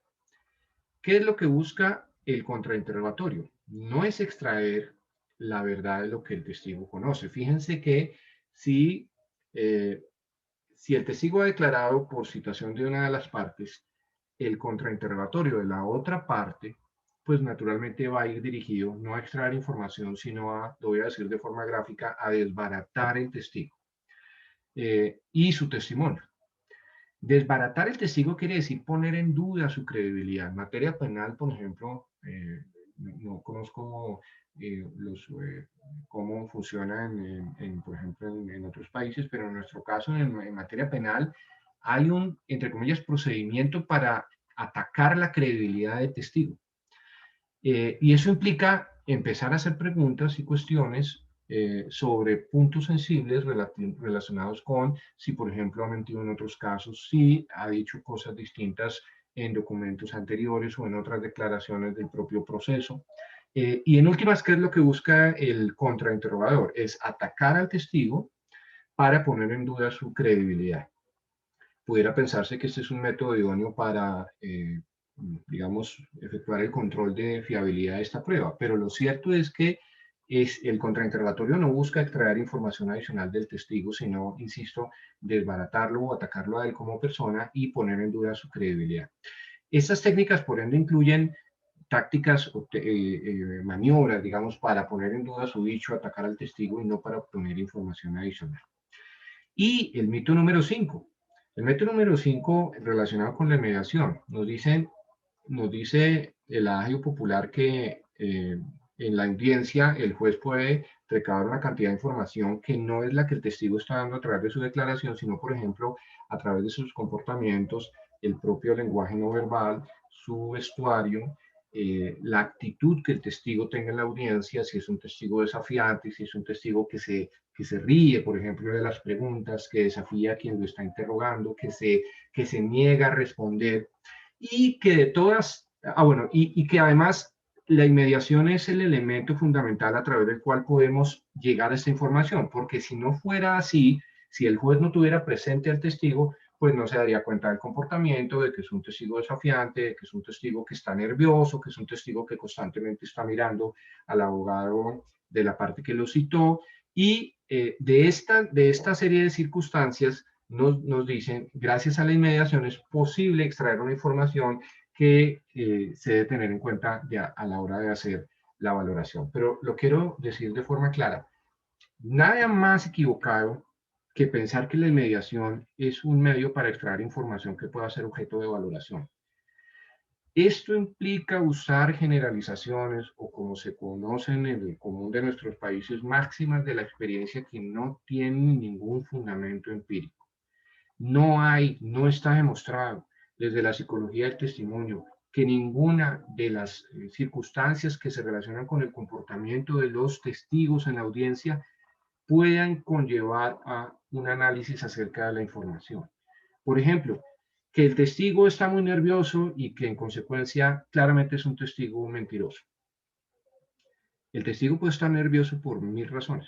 ¿Qué es lo que busca el contrainterrogatorio? No es extraer la verdad de lo que el testigo conoce. Fíjense que si, eh, si el testigo ha declarado por citación de una de las partes, el contrainterrogatorio de la otra parte, pues naturalmente va a ir dirigido no a extraer información, sino a, lo voy a decir de forma gráfica, a desbaratar el testigo y su testimonio. Desbaratar el testigo quiere decir poner en duda su credibilidad. En materia penal, por ejemplo, no conozco cómo funciona, por ejemplo, en otros países, pero en nuestro caso, en materia penal, hay un, entre comillas, procedimiento para atacar la credibilidad del testigo. Y eso implica empezar a hacer preguntas y cuestiones sobre puntos sensibles relacionados con si, por ejemplo, ha mentido en otros casos, si ha dicho cosas distintas en documentos anteriores o en otras declaraciones del propio proceso. Y en últimas, ¿qué es lo que busca el contrainterrogador? Es atacar al testigo para poner en duda su credibilidad. Pudiera pensarse que este es un método idóneo para digamos, efectuar el control de fiabilidad de esta prueba. Pero lo cierto es que el contrainterrogatorio no busca extraer información adicional del testigo, sino, insisto, desbaratarlo o atacarlo a él como persona y poner en duda su credibilidad. Estas técnicas, por ende, incluyen tácticas o maniobras, digamos, para poner en duda su dicho, atacar al testigo y no para obtener información adicional. Y el mito número 5. El mito número 5 relacionado con la mediación. Nos dice el adagio popular que en la audiencia el juez puede recabar una cantidad de información que no es la que el testigo está dando a través de su declaración, sino, por ejemplo, a través de sus comportamientos, el propio lenguaje no verbal, su vestuario, la actitud que el testigo tenga en la audiencia, si es un testigo desafiante, si es un testigo que se ríe, por ejemplo, de las preguntas, que desafía a quien lo está interrogando, que se niega a responder y que de todas, bueno, y que además la inmediación es el elemento fundamental a través del cual podemos llegar a esta información, porque si no fuera así, si el juez no tuviera presente al testigo, pues no se daría cuenta del comportamiento, de que es un testigo desafiante, de que es un testigo que está nervioso, que es un testigo que constantemente está mirando al abogado de la parte que lo citó, y de esta serie de circunstancias nos dicen, gracias a la inmediación es posible extraer una información que se debe tener en cuenta ya a la hora de hacer la valoración. Pero lo quiero decir de forma clara, nada más equivocado que pensar que la inmediación es un medio para extraer información que pueda ser objeto de valoración. Esto implica usar generalizaciones o como se conocen en el común de nuestros países, máximas de la experiencia que no tienen ningún fundamento empírico. No está demostrado desde la psicología del testimonio que ninguna de las circunstancias que se relacionan con el comportamiento de los testigos en la audiencia puedan conllevar a un análisis acerca de la información. Por ejemplo, que el testigo está muy nervioso y que en consecuencia claramente es un testigo mentiroso. El testigo puede estar nervioso por mil razones.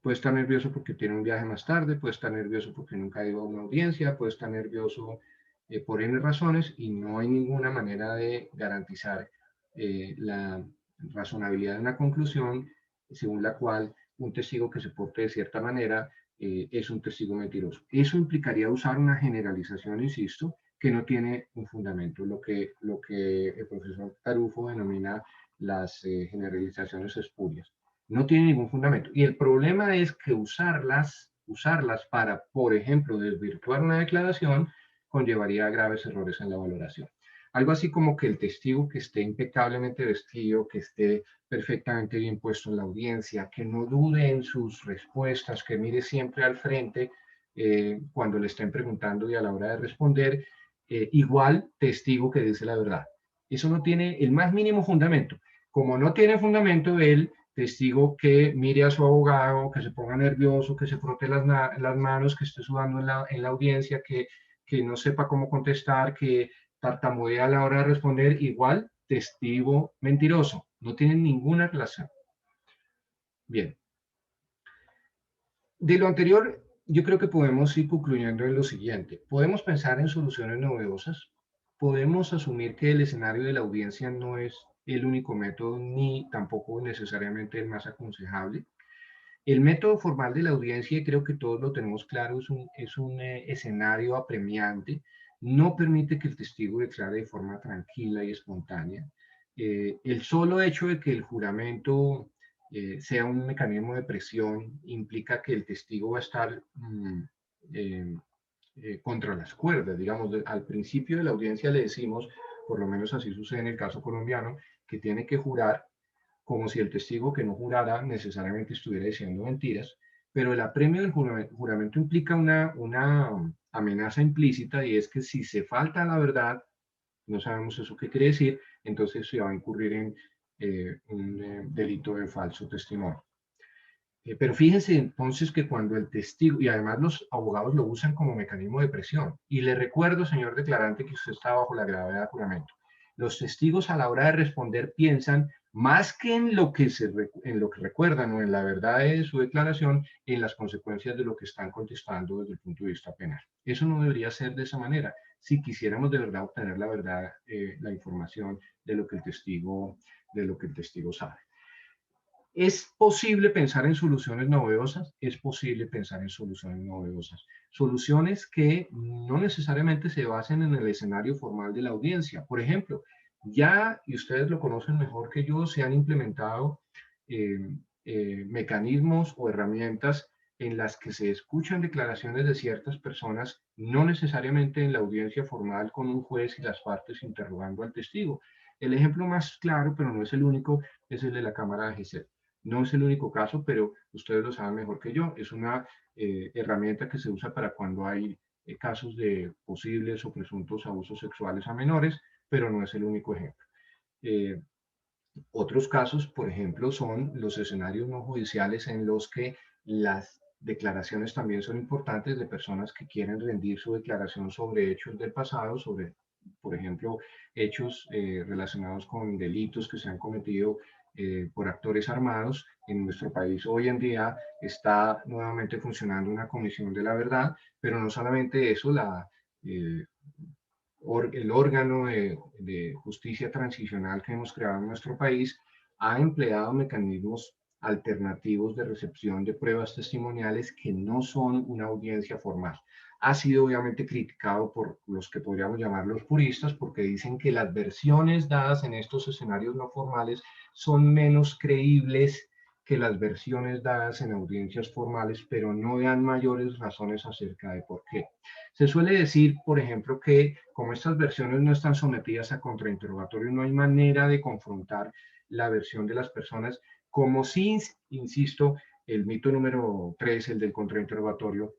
Puede estar nervioso porque tiene un viaje más tarde, puede estar nervioso porque nunca ha ido a una audiencia, puede estar nervioso por N razones y no hay ninguna manera de garantizar la razonabilidad de una conclusión según la cual un testigo que se porte de cierta manera es un testigo mentiroso. Eso implicaría usar una generalización, insisto, que no tiene un fundamento, lo que el profesor Tarufo denomina las generalizaciones espurias. No tiene ningún fundamento. Y el problema es que usarlas para, por ejemplo, desvirtuar una declaración, conllevaría graves errores en la valoración. Algo así como que el testigo que esté impecablemente vestido, que esté perfectamente bien puesto en la audiencia, que no dude en sus respuestas, que mire siempre al frente cuando le estén preguntando y a la hora de responder, igual testigo que dice la verdad. Eso no tiene el más mínimo fundamento. Como no tiene fundamento, el testigo que mire a su abogado, que se ponga nervioso, que se frote las manos, que esté sudando en la audiencia, que no sepa cómo contestar, que tartamudea a la hora de responder, igual testigo mentiroso. No tienen ninguna relación. Bien. De lo anterior, yo creo que podemos ir concluyendo en lo siguiente. Podemos pensar en soluciones novedosas. Podemos asumir que el escenario de la audiencia no es el único método ni tampoco necesariamente el más aconsejable. El método formal de la audiencia, y creo que todos lo tenemos claro, es un escenario apremiante. No permite que el testigo declare de forma tranquila y espontánea. El solo hecho de que el juramento sea un mecanismo de presión implica que el testigo va a estar eh, contra las cuerdas. Digamos, al principio de la audiencia le decimos, por lo menos así sucede en el caso colombiano, que tiene que jurar como si el testigo que no jurara necesariamente estuviera diciendo mentiras, pero el apremio del juramento implica una amenaza implícita y es que si se falta a la verdad, no sabemos eso qué quiere decir, entonces se va a incurrir en un delito de falso testimonio. Pero fíjense entonces que cuando el testigo, y además los abogados lo usan como mecanismo de presión, y le recuerdo, señor declarante, que usted está bajo la gravedad de juramento. Los testigos a la hora de responder piensan más que en lo que recuerdan o en la verdad de su declaración, en las consecuencias de lo que están contestando desde el punto de vista penal. Eso no debería ser de esa manera, si quisiéramos de verdad obtener la verdad, la información de lo que el testigo sabe. ¿Es posible pensar en soluciones novedosas? Es posible pensar en soluciones novedosas. Soluciones que no necesariamente se basen en el escenario formal de la audiencia. Por ejemplo, ya, y ustedes lo conocen mejor que yo, se han implementado mecanismos o herramientas en las que se escuchan declaraciones de ciertas personas, no necesariamente en la audiencia formal con un juez y las partes interrogando al testigo. El ejemplo más claro, pero no es el único, es el de la Cámara de Gesell. No es el único caso, pero ustedes lo saben mejor que yo. Es una herramienta que se usa para cuando hay casos de posibles o presuntos abusos sexuales a menores, pero no es el único ejemplo. Otros casos, por ejemplo, son los escenarios no judiciales en los que las declaraciones también son importantes de personas que quieren rendir su declaración sobre hechos del pasado, sobre, por ejemplo, hechos relacionados con delitos que se han cometido por actores armados. En nuestro país hoy en día está nuevamente funcionando una comisión de la verdad, pero no solamente eso, eh, el órgano de justicia transicional que hemos creado en nuestro país ha empleado mecanismos alternativos de recepción de pruebas testimoniales que no son una audiencia formal. Ha sido obviamente criticado por los que podríamos llamar los puristas porque dicen que las versiones dadas en estos escenarios no formales son menos creíbles que las versiones dadas en audiencias formales, pero no dan mayores razones acerca de por qué. Se suele decir, por ejemplo, que como estas versiones no están sometidas a contrainterrogatorio, no hay manera de confrontar la versión de las personas, como si, insisto, el mito número 3, el del contrainterrogatorio,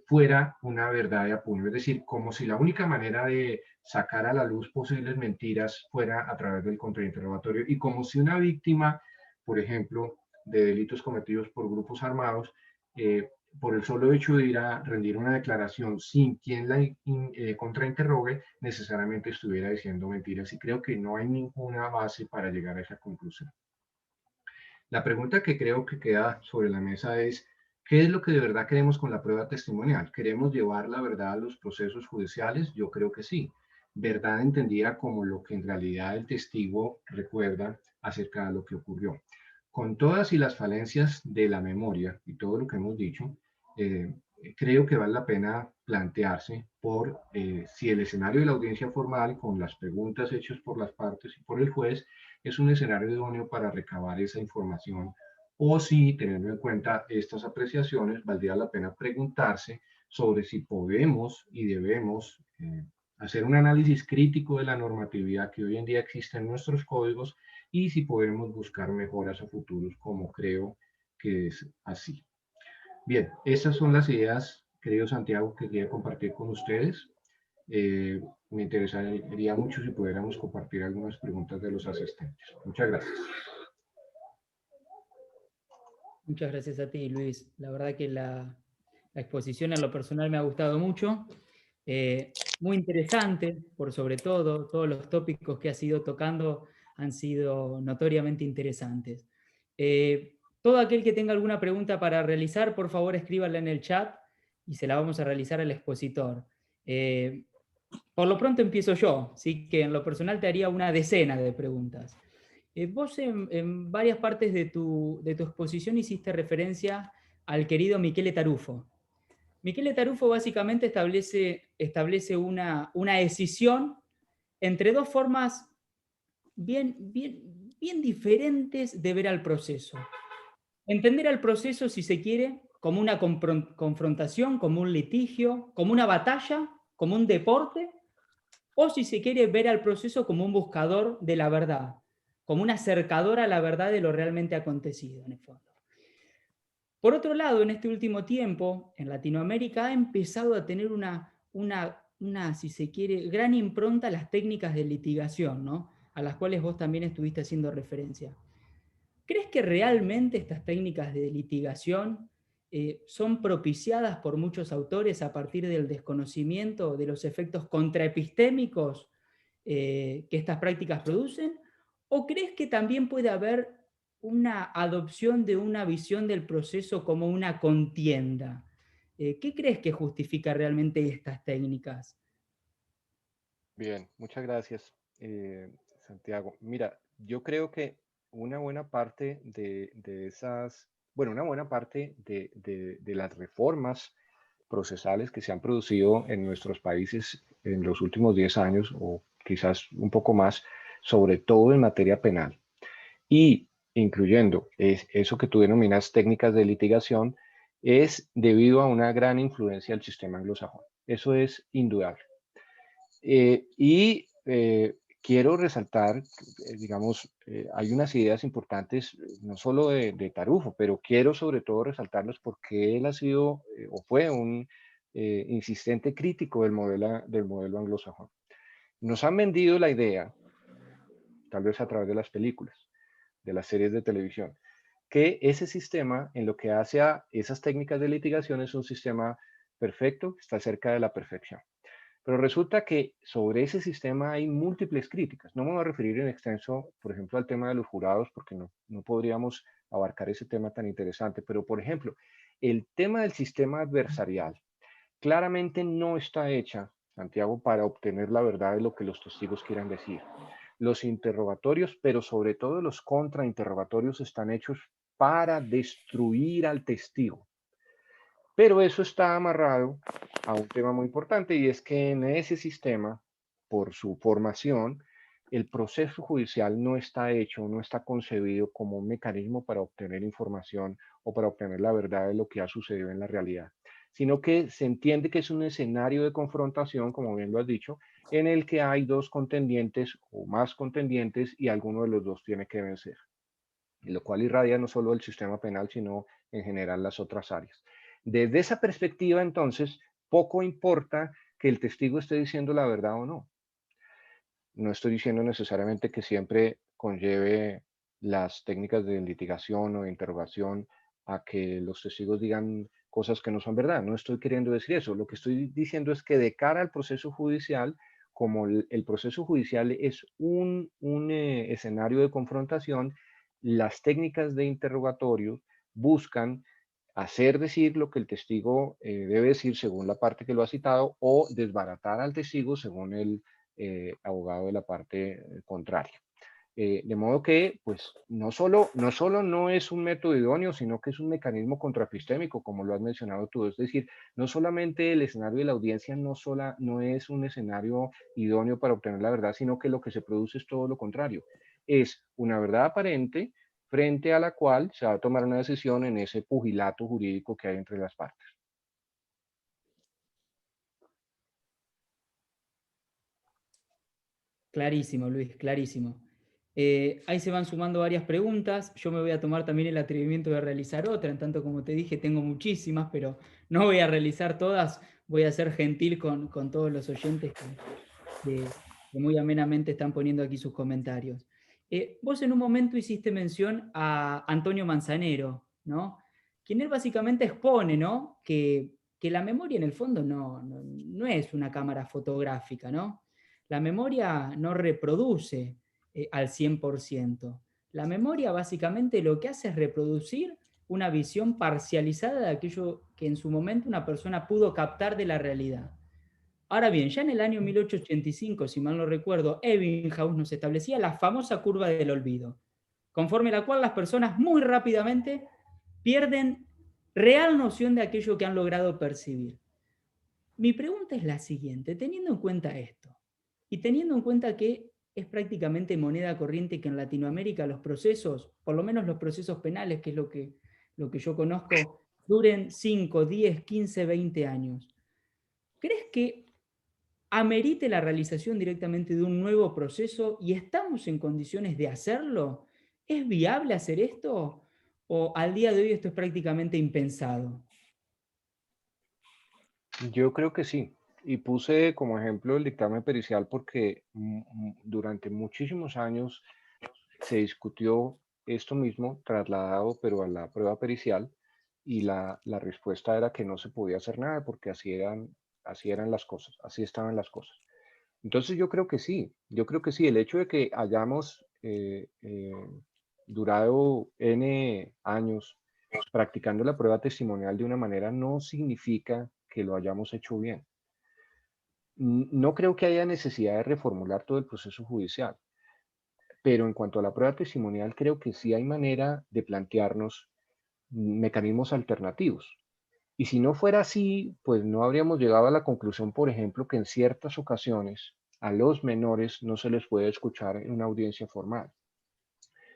fuera una verdad de apuño. Es decir, como si la única manera de sacar a la luz posibles mentiras fuera a través del contrainterrogatorio y como si una víctima, por ejemplo, de delitos cometidos por grupos armados, por el solo hecho de ir a rendir una declaración sin quien la contrainterrogue, necesariamente estuviera diciendo mentiras. Y creo que no hay ninguna base para llegar a esa conclusión. La pregunta que creo que queda sobre la mesa es, ¿qué es lo que de verdad queremos con la prueba testimonial? ¿Queremos llevar la verdad a los procesos judiciales? Yo creo que sí. Verdad entendida como lo que en realidad el testigo recuerda acerca de lo que ocurrió. Con todas y las falencias de la memoria y todo lo que hemos dicho, creo que vale la pena plantearse por si el escenario de la audiencia formal, con las preguntas hechas por las partes y por el juez, es un escenario idóneo para recabar esa información, o si, teniendo en cuenta estas apreciaciones, valdría la pena preguntarse sobre si podemos y debemos hacer un análisis crítico de la normatividad que hoy en día existe en nuestros códigos y si podemos buscar mejoras a futuros, como creo que es así. Bien, estas son las ideas, querido Santiago, que quería compartir con ustedes. Me interesaría mucho si pudiéramos compartir algunas preguntas de los asistentes. Muchas gracias. Muchas gracias a ti, Luis. La verdad que la exposición en lo personal me ha gustado mucho. Muy interesante, por sobre todo, todos los tópicos que has ido tocando han sido notoriamente interesantes. Todo aquel que tenga alguna pregunta para realizar, por favor escríbanla en el chat y se la vamos a realizar al expositor. Por lo pronto empiezo yo, ¿sí? Que en lo personal te haría una decena de preguntas. Vos en varias partes de tu exposición hiciste referencia al querido Michele Tarufo. Michele Tarufo básicamente establece una decisión entre dos formas bien diferentes de ver al proceso. Entender al proceso, si se quiere, como una confrontación, como un litigio, como una batalla, como un deporte, o si se quiere ver al proceso como un buscador de la verdad, como un acercador a la verdad de lo realmente acontecido, en el fondo. Por otro lado, en este último tiempo, en Latinoamérica ha empezado a tener una si se quiere, gran impronta a las técnicas de litigación, ¿no? A las cuales vos también estuviste haciendo referencia. ¿Crees que realmente estas técnicas de litigación son propiciadas por muchos autores a partir del desconocimiento de los efectos contraepistémicos que estas prácticas producen? ¿O crees que también puede haber una adopción de una visión del proceso como una contienda? ¿Qué crees que justifica realmente estas técnicas? Bien, muchas gracias, Santiago. Mira, yo creo que una buena parte de esas, bueno, una buena parte de las reformas procesales que se han producido en nuestros países en los últimos 10 años o quizás un poco más, sobre todo en materia penal, y incluyendo eso que tú denominas técnicas de litigación, es debido a una gran influencia del sistema anglosajón. Eso es indudable. Quiero resaltar, digamos, hay unas ideas importantes, no solo de Tarufo, pero quiero sobre todo resaltarlas porque él ha sido o fue un insistente crítico del modelo anglosajón. Nos han vendido la idea, tal vez a través de las películas, de las series de televisión, que ese sistema, en lo que hace a esas técnicas de litigación, es un sistema perfecto, está cerca de la perfección. Pero resulta que sobre ese sistema hay múltiples críticas. No me voy a referir en extenso, por ejemplo, al tema de los jurados, porque no podríamos abarcar ese tema tan interesante. Pero, por ejemplo, el tema del sistema adversarial claramente no está hecha, Santiago, para obtener la verdad de lo que los testigos quieran decir. Los interrogatorios, pero sobre todo los contrainterrogatorios, están hechos para destruir al testigo. Pero eso está amarrado a un tema muy importante, y es que en ese sistema, por su formación, el proceso judicial no está hecho, no está concebido como un mecanismo para obtener información o para obtener la verdad de lo que ha sucedido en la realidad, sino que se entiende que es un escenario de confrontación, como bien lo has dicho, en el que hay dos contendientes o más contendientes y alguno de los dos tiene que vencer, lo cual irradia no solo el sistema penal, sino en general las otras áreas. Desde esa perspectiva, entonces, poco importa que el testigo esté diciendo la verdad o no. No estoy diciendo necesariamente que siempre conlleve las técnicas de litigación o de interrogación a que los testigos digan cosas que no son verdad. No estoy queriendo decir eso. Lo que estoy diciendo es que de cara al proceso judicial, como el proceso judicial es un escenario de confrontación, las técnicas de interrogatorio buscan hacer decir lo que el testigo debe decir según la parte que lo ha citado, o desbaratar al testigo según el abogado de la parte contraria. De modo que, pues, no solo no es un método idóneo, sino que es un mecanismo contrapistémico, como lo has mencionado tú. Es decir, no solamente el escenario de la audiencia no es un escenario idóneo para obtener la verdad, sino que lo que se produce es todo lo contrario. Es una verdad aparente frente a la cual se va a tomar una decisión en ese pugilato jurídico que hay entre las partes. Clarísimo, Luis, clarísimo. Ahí se van sumando varias preguntas. Yo me voy a tomar también el atrevimiento de realizar otra. En tanto, como te dije, tengo muchísimas, pero no voy a realizar todas. Voy a ser gentil con todos los oyentes que muy amenamente están poniendo aquí sus comentarios. Vos en un momento hiciste mención a Antonio Manzanero, ¿no? Quien él básicamente expone, ¿no? Que la memoria en el fondo no es una cámara fotográfica, ¿no? La memoria no reproduce al 100%. La memoria básicamente lo que hace es reproducir una visión parcializada de aquello que en su momento una persona pudo captar de la realidad. Ahora bien, ya en el año 1885, si mal no recuerdo, Ebbinghaus nos establecía la famosa curva del olvido, conforme la cual las personas muy rápidamente pierden real noción de aquello que han logrado percibir. Mi pregunta es la siguiente, teniendo en cuenta esto, y teniendo en cuenta que es prácticamente moneda corriente que en Latinoamérica los procesos, por lo menos los procesos penales, que es lo que yo conozco, duren 5, 10, 15, 20 años. ¿Crees que amerite la realización directamente de un nuevo proceso y estamos en condiciones de hacerlo? ¿Es viable hacer esto? ¿O al día de hoy esto es prácticamente impensado? Yo creo que sí. Y puse como ejemplo el dictamen pericial porque durante muchísimos años se discutió esto mismo, trasladado pero a la prueba pericial, y la respuesta era que no se podía hacer nada porque así eran las cosas, así estaban las cosas. Entonces yo creo que sí, el hecho de que hayamos durado N años practicando la prueba testimonial de una manera no significa que lo hayamos hecho bien. No creo que haya necesidad de reformular todo el proceso judicial, pero en cuanto a la prueba testimonial, creo que sí hay manera de plantearnos mecanismos alternativos. Y si no fuera así, pues no habríamos llegado a la conclusión, por ejemplo, que en ciertas ocasiones a los menores no se les puede escuchar en una audiencia formal.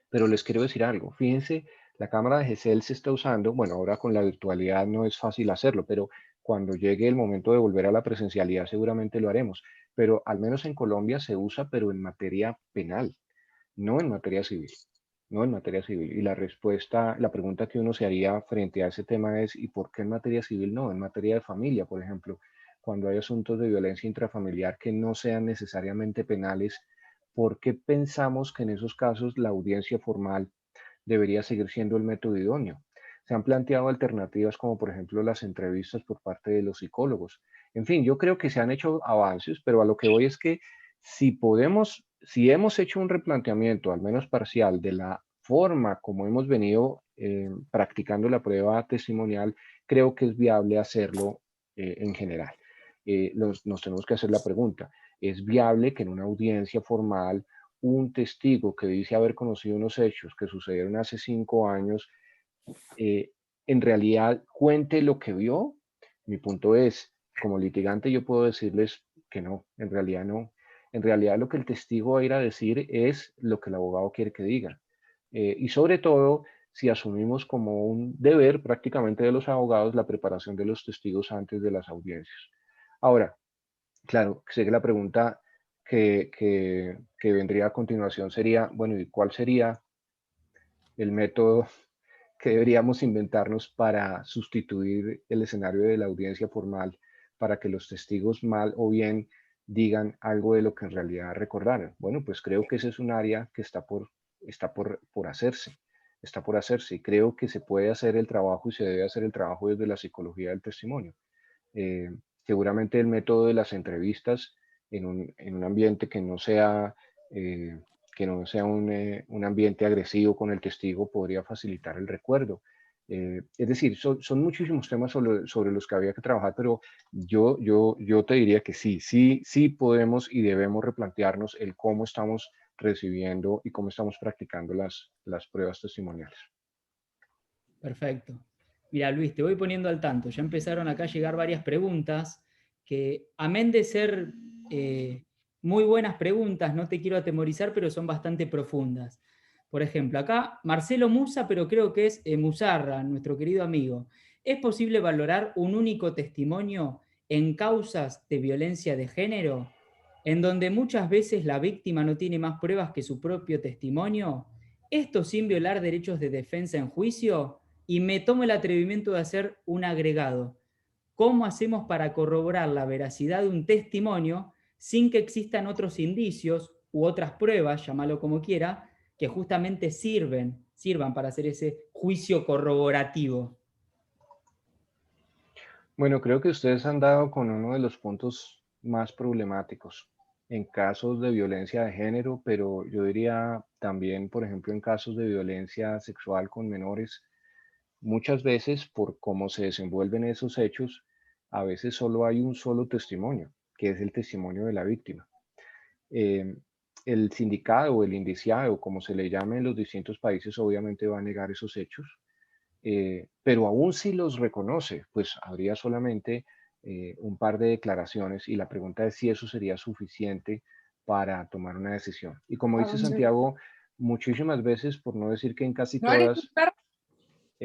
Pero les quiero decir algo, fíjense La cámara de GESEL se está usando, bueno, ahora con la virtualidad no es fácil hacerlo, pero cuando llegue el momento de volver a la presencialidad seguramente lo haremos. Pero al menos en Colombia se usa, pero en materia penal, no en materia civil, no en materia civil. Y la respuesta, la pregunta que uno se haría frente a ese tema es, ¿y por qué en materia civil no? En materia de familia, por ejemplo, cuando hay asuntos de violencia intrafamiliar que no sean necesariamente penales, ¿por qué pensamos que en esos casos la audiencia formal debería seguir siendo el método idóneo? Se han planteado alternativas como por ejemplo las entrevistas por parte de los psicólogos. En fin, yo creo que se han hecho avances, pero a lo que voy es que si podemos, si hemos hecho un replanteamiento, al menos parcial, de la forma como hemos venido practicando la prueba testimonial, creo que es viable hacerlo en general. Nos tenemos que hacer la pregunta, ¿es viable que en una audiencia formal un testigo que dice haber conocido unos hechos que sucedieron hace 5 años, en realidad cuente lo que vio? Mi punto es, como litigante yo puedo decirles que no, en realidad no. En realidad lo que el testigo va a ir a decir es lo que el abogado quiere que diga. Y sobre todo, si asumimos como un deber prácticamente de los abogados la preparación de los testigos antes de las audiencias. Ahora, claro, sé que la pregunta que vendría a continuación sería, bueno, ¿y cuál sería el método que deberíamos inventarnos para sustituir el escenario de la audiencia formal para que los testigos mal o bien digan algo de lo que en realidad recordaron? Bueno, pues creo que ese es un área que está por hacerse, está por hacerse y creo que se puede hacer el trabajo y se debe hacer el trabajo desde la psicología del testimonio. Eh, Seguramente el método de las entrevistas en un ambiente eh, que no sea un ambiente agresivo con el testigo podría facilitar el recuerdo. Es decir, son muchísimos temas sobre los que había que trabajar, pero yo te diría que sí podemos y debemos replantearnos el cómo estamos recibiendo y cómo estamos practicando las pruebas testimoniales. Perfecto. Mira, Luis, te voy poniendo al tanto. Ya empezaron acá a llegar varias preguntas que, amén de ser muy buenas preguntas, no te quiero atemorizar, pero son bastante profundas. Por ejemplo, acá Marcelo Musa, pero creo que es Musarra, nuestro querido amigo. ¿Es posible valorar un único testimonio en causas de violencia de género, en donde muchas veces la víctima no tiene más pruebas que su propio testimonio? Esto sin violar derechos de defensa en juicio, y me tomo el atrevimiento de hacer un agregado. ¿Cómo hacemos para corroborar la veracidad de un testimonio sin que existan otros indicios u otras pruebas, llámalo como quiera, que justamente sirvan para hacer ese juicio corroborativo? Bueno, creo que ustedes han dado con uno de los puntos más problemáticos en casos de violencia de género, pero yo diría también, por ejemplo, en casos de violencia sexual con menores, muchas veces por cómo se desenvuelven esos hechos, a veces solo hay un solo testimonio, que es el testimonio de la víctima. Eh, el sindicado o el indiciado, como se le llame en los distintos países, obviamente va a negar esos hechos, pero aún si los reconoce, pues habría solamente un par de declaraciones y la pregunta es si eso sería suficiente para tomar una decisión. Y como dice Santiago, muchísimas veces, por no decir que en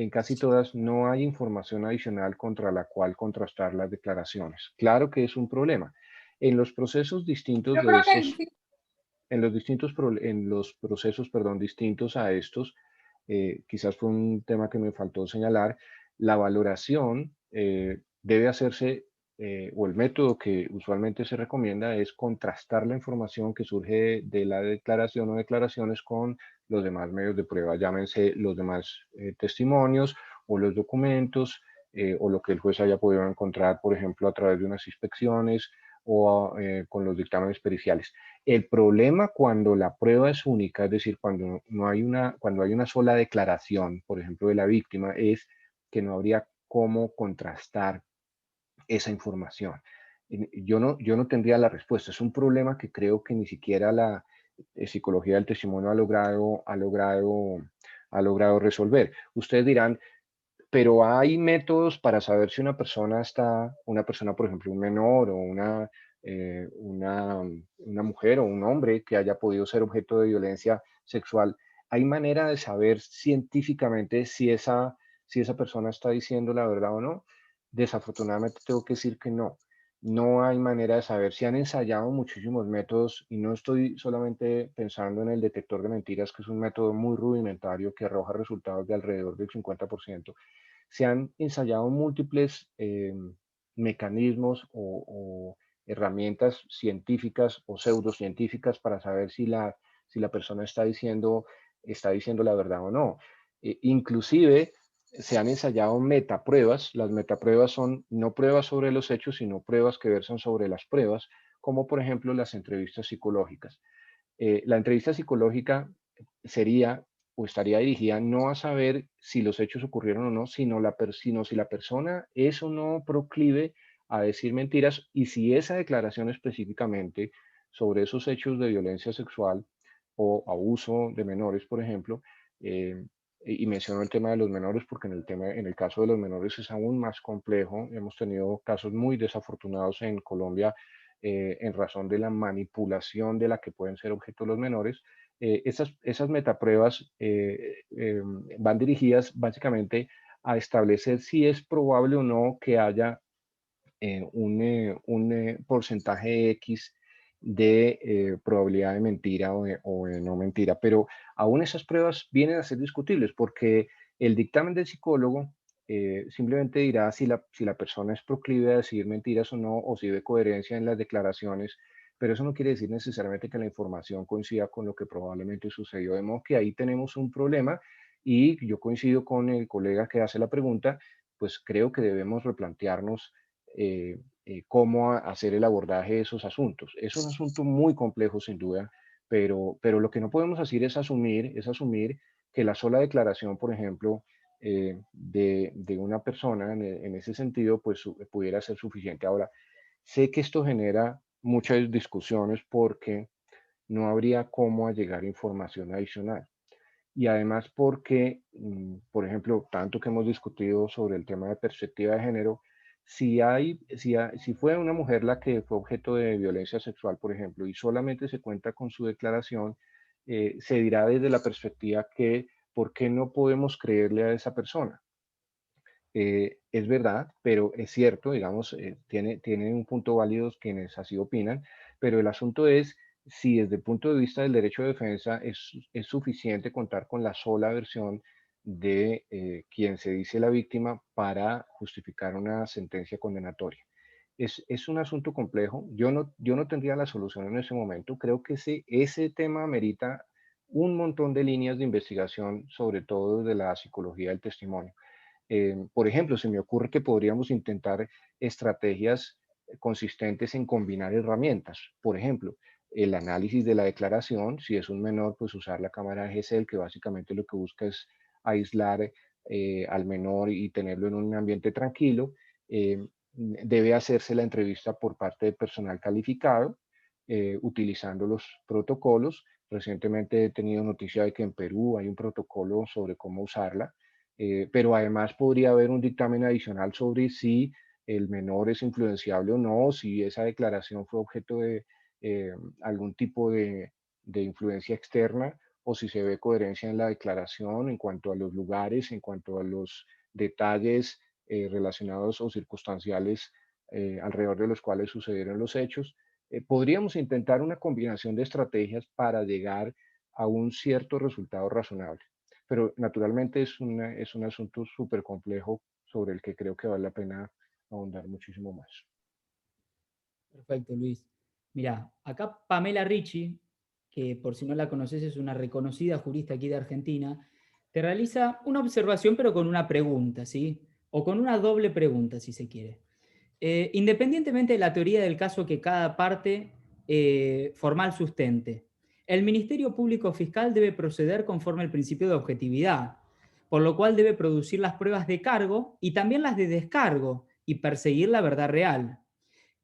casi todas no hay información adicional contra la cual contrastar las declaraciones. Claro que es un problema. En los procesos distintos de estos, en los procesos, perdón, distintos a estos, quizás fue un tema que me faltó señalar, la valoración debe hacerse, o el método que usualmente se recomienda es contrastar la información que surge de la declaración o declaraciones con los demás medios de prueba, llámense los demás testimonios o los documentos, o lo que el juez haya podido encontrar, por ejemplo, a través de unas inspecciones o con los dictámenes periciales. El problema cuando la prueba es única, es decir, cuando hay una sola declaración, por ejemplo, de la víctima, es que no habría cómo contrastar esa información. Yo no tendría la respuesta. Es un problema que creo que ni siquiera la psicología del testimonio ha logrado resolver. Ustedes dirán, pero hay métodos para saber si una persona, por ejemplo, un menor o una mujer o un hombre que haya podido ser objeto de violencia sexual, ¿Hay manera de saber científicamente si esa persona está diciendo la verdad o no? Desafortunadamente tengo que decir que no. No hay manera de saber. Se han ensayado muchísimos métodos y no estoy solamente pensando en el detector de mentiras, que es un método muy rudimentario que arroja resultados de alrededor del 50%. Se han ensayado múltiples mecanismos o herramientas científicas o pseudocientíficas para saber si la persona está diciendo la verdad o no. Inclusive se han ensayado metapruebas. Las metapruebas son no pruebas sobre los hechos, sino pruebas que versan sobre las pruebas, como por ejemplo las entrevistas psicológicas. La entrevista psicológica sería o estaría dirigida no a saber si los hechos ocurrieron o no, sino si la persona es o no proclive a decir mentiras y si esa declaración específicamente sobre esos hechos de violencia sexual o abuso de menores, por ejemplo, y menciono el tema de los menores porque en el caso de los menores es aún más complejo. Hemos tenido casos muy desafortunados en Colombia en razón de la manipulación de la que pueden ser objeto los menores. Esas metapruebas van dirigidas básicamente a establecer si es probable o no que haya un porcentaje X de probabilidad de mentira o de no mentira. Pero aún esas pruebas vienen a ser discutibles porque el dictamen del psicólogo simplemente dirá si la persona es proclive a decir mentiras o no, o si ve coherencia en las declaraciones, pero eso no quiere decir necesariamente que la información coincida con lo que probablemente sucedió. De modo que ahí tenemos un problema y yo coincido con el colega que hace la pregunta, pues creo que debemos replantearnos cómo hacer el abordaje de esos asuntos. Es un asunto muy complejo, sin duda, pero lo que no podemos hacer es asumir que la sola declaración, por ejemplo, de una persona en ese sentido, pues pudiera ser suficiente. Ahora, sé que esto genera muchas discusiones porque no habría cómo allegar información adicional. Y además porque, por ejemplo, tanto que hemos discutido sobre el tema de perspectiva de género, si fue una mujer la que fue objeto de violencia sexual, por ejemplo, y solamente se cuenta con su declaración, se dirá desde la perspectiva que, ¿por qué no podemos creerle a esa persona? Es verdad, pero es cierto, digamos, tiene un punto válido quienes así opinan, pero el asunto es si desde el punto de vista del derecho de defensa es suficiente contar con la sola versión de quien se dice la víctima para justificar una sentencia condenatoria. Es un asunto complejo. Yo no tendría la solución en ese momento. Creo que ese tema amerita un montón de líneas de investigación, sobre todo de la psicología del testimonio. Por ejemplo, se me ocurre que podríamos intentar estrategias consistentes en combinar herramientas. Por ejemplo, el análisis de la declaración, si es un menor, pues usar la cámara GESEL, que básicamente lo que busca es aislar al menor y tenerlo en un ambiente tranquilo. Debe hacerse la entrevista por parte de personal calificado, utilizando los protocolos. Recientemente he tenido noticia de que en Perú hay un protocolo sobre cómo usarla. Pero además podría haber un dictamen adicional sobre si el menor es influenciable o no, si esa declaración fue objeto de eh, algún tipo de influencia externa o si se ve coherencia en la declaración en cuanto a los lugares, en cuanto a los detalles relacionados o circunstanciales alrededor de los cuales sucedieron los hechos. Podríamos intentar una combinación de estrategias para llegar a un cierto resultado razonable. Pero naturalmente es un asunto súper complejo sobre el que creo que vale la pena ahondar muchísimo más. Perfecto, Luis. Mira, acá Pamela Ricci, que por si no la conoces es una reconocida jurista aquí de Argentina, te realiza una observación pero con una pregunta, ¿sí? O con una doble pregunta, si se quiere. Independientemente de la teoría del caso que cada parte formal sustente, el Ministerio Público Fiscal debe proceder conforme al principio de objetividad, por lo cual debe producir las pruebas de cargo y también las de descargo y perseguir la verdad real.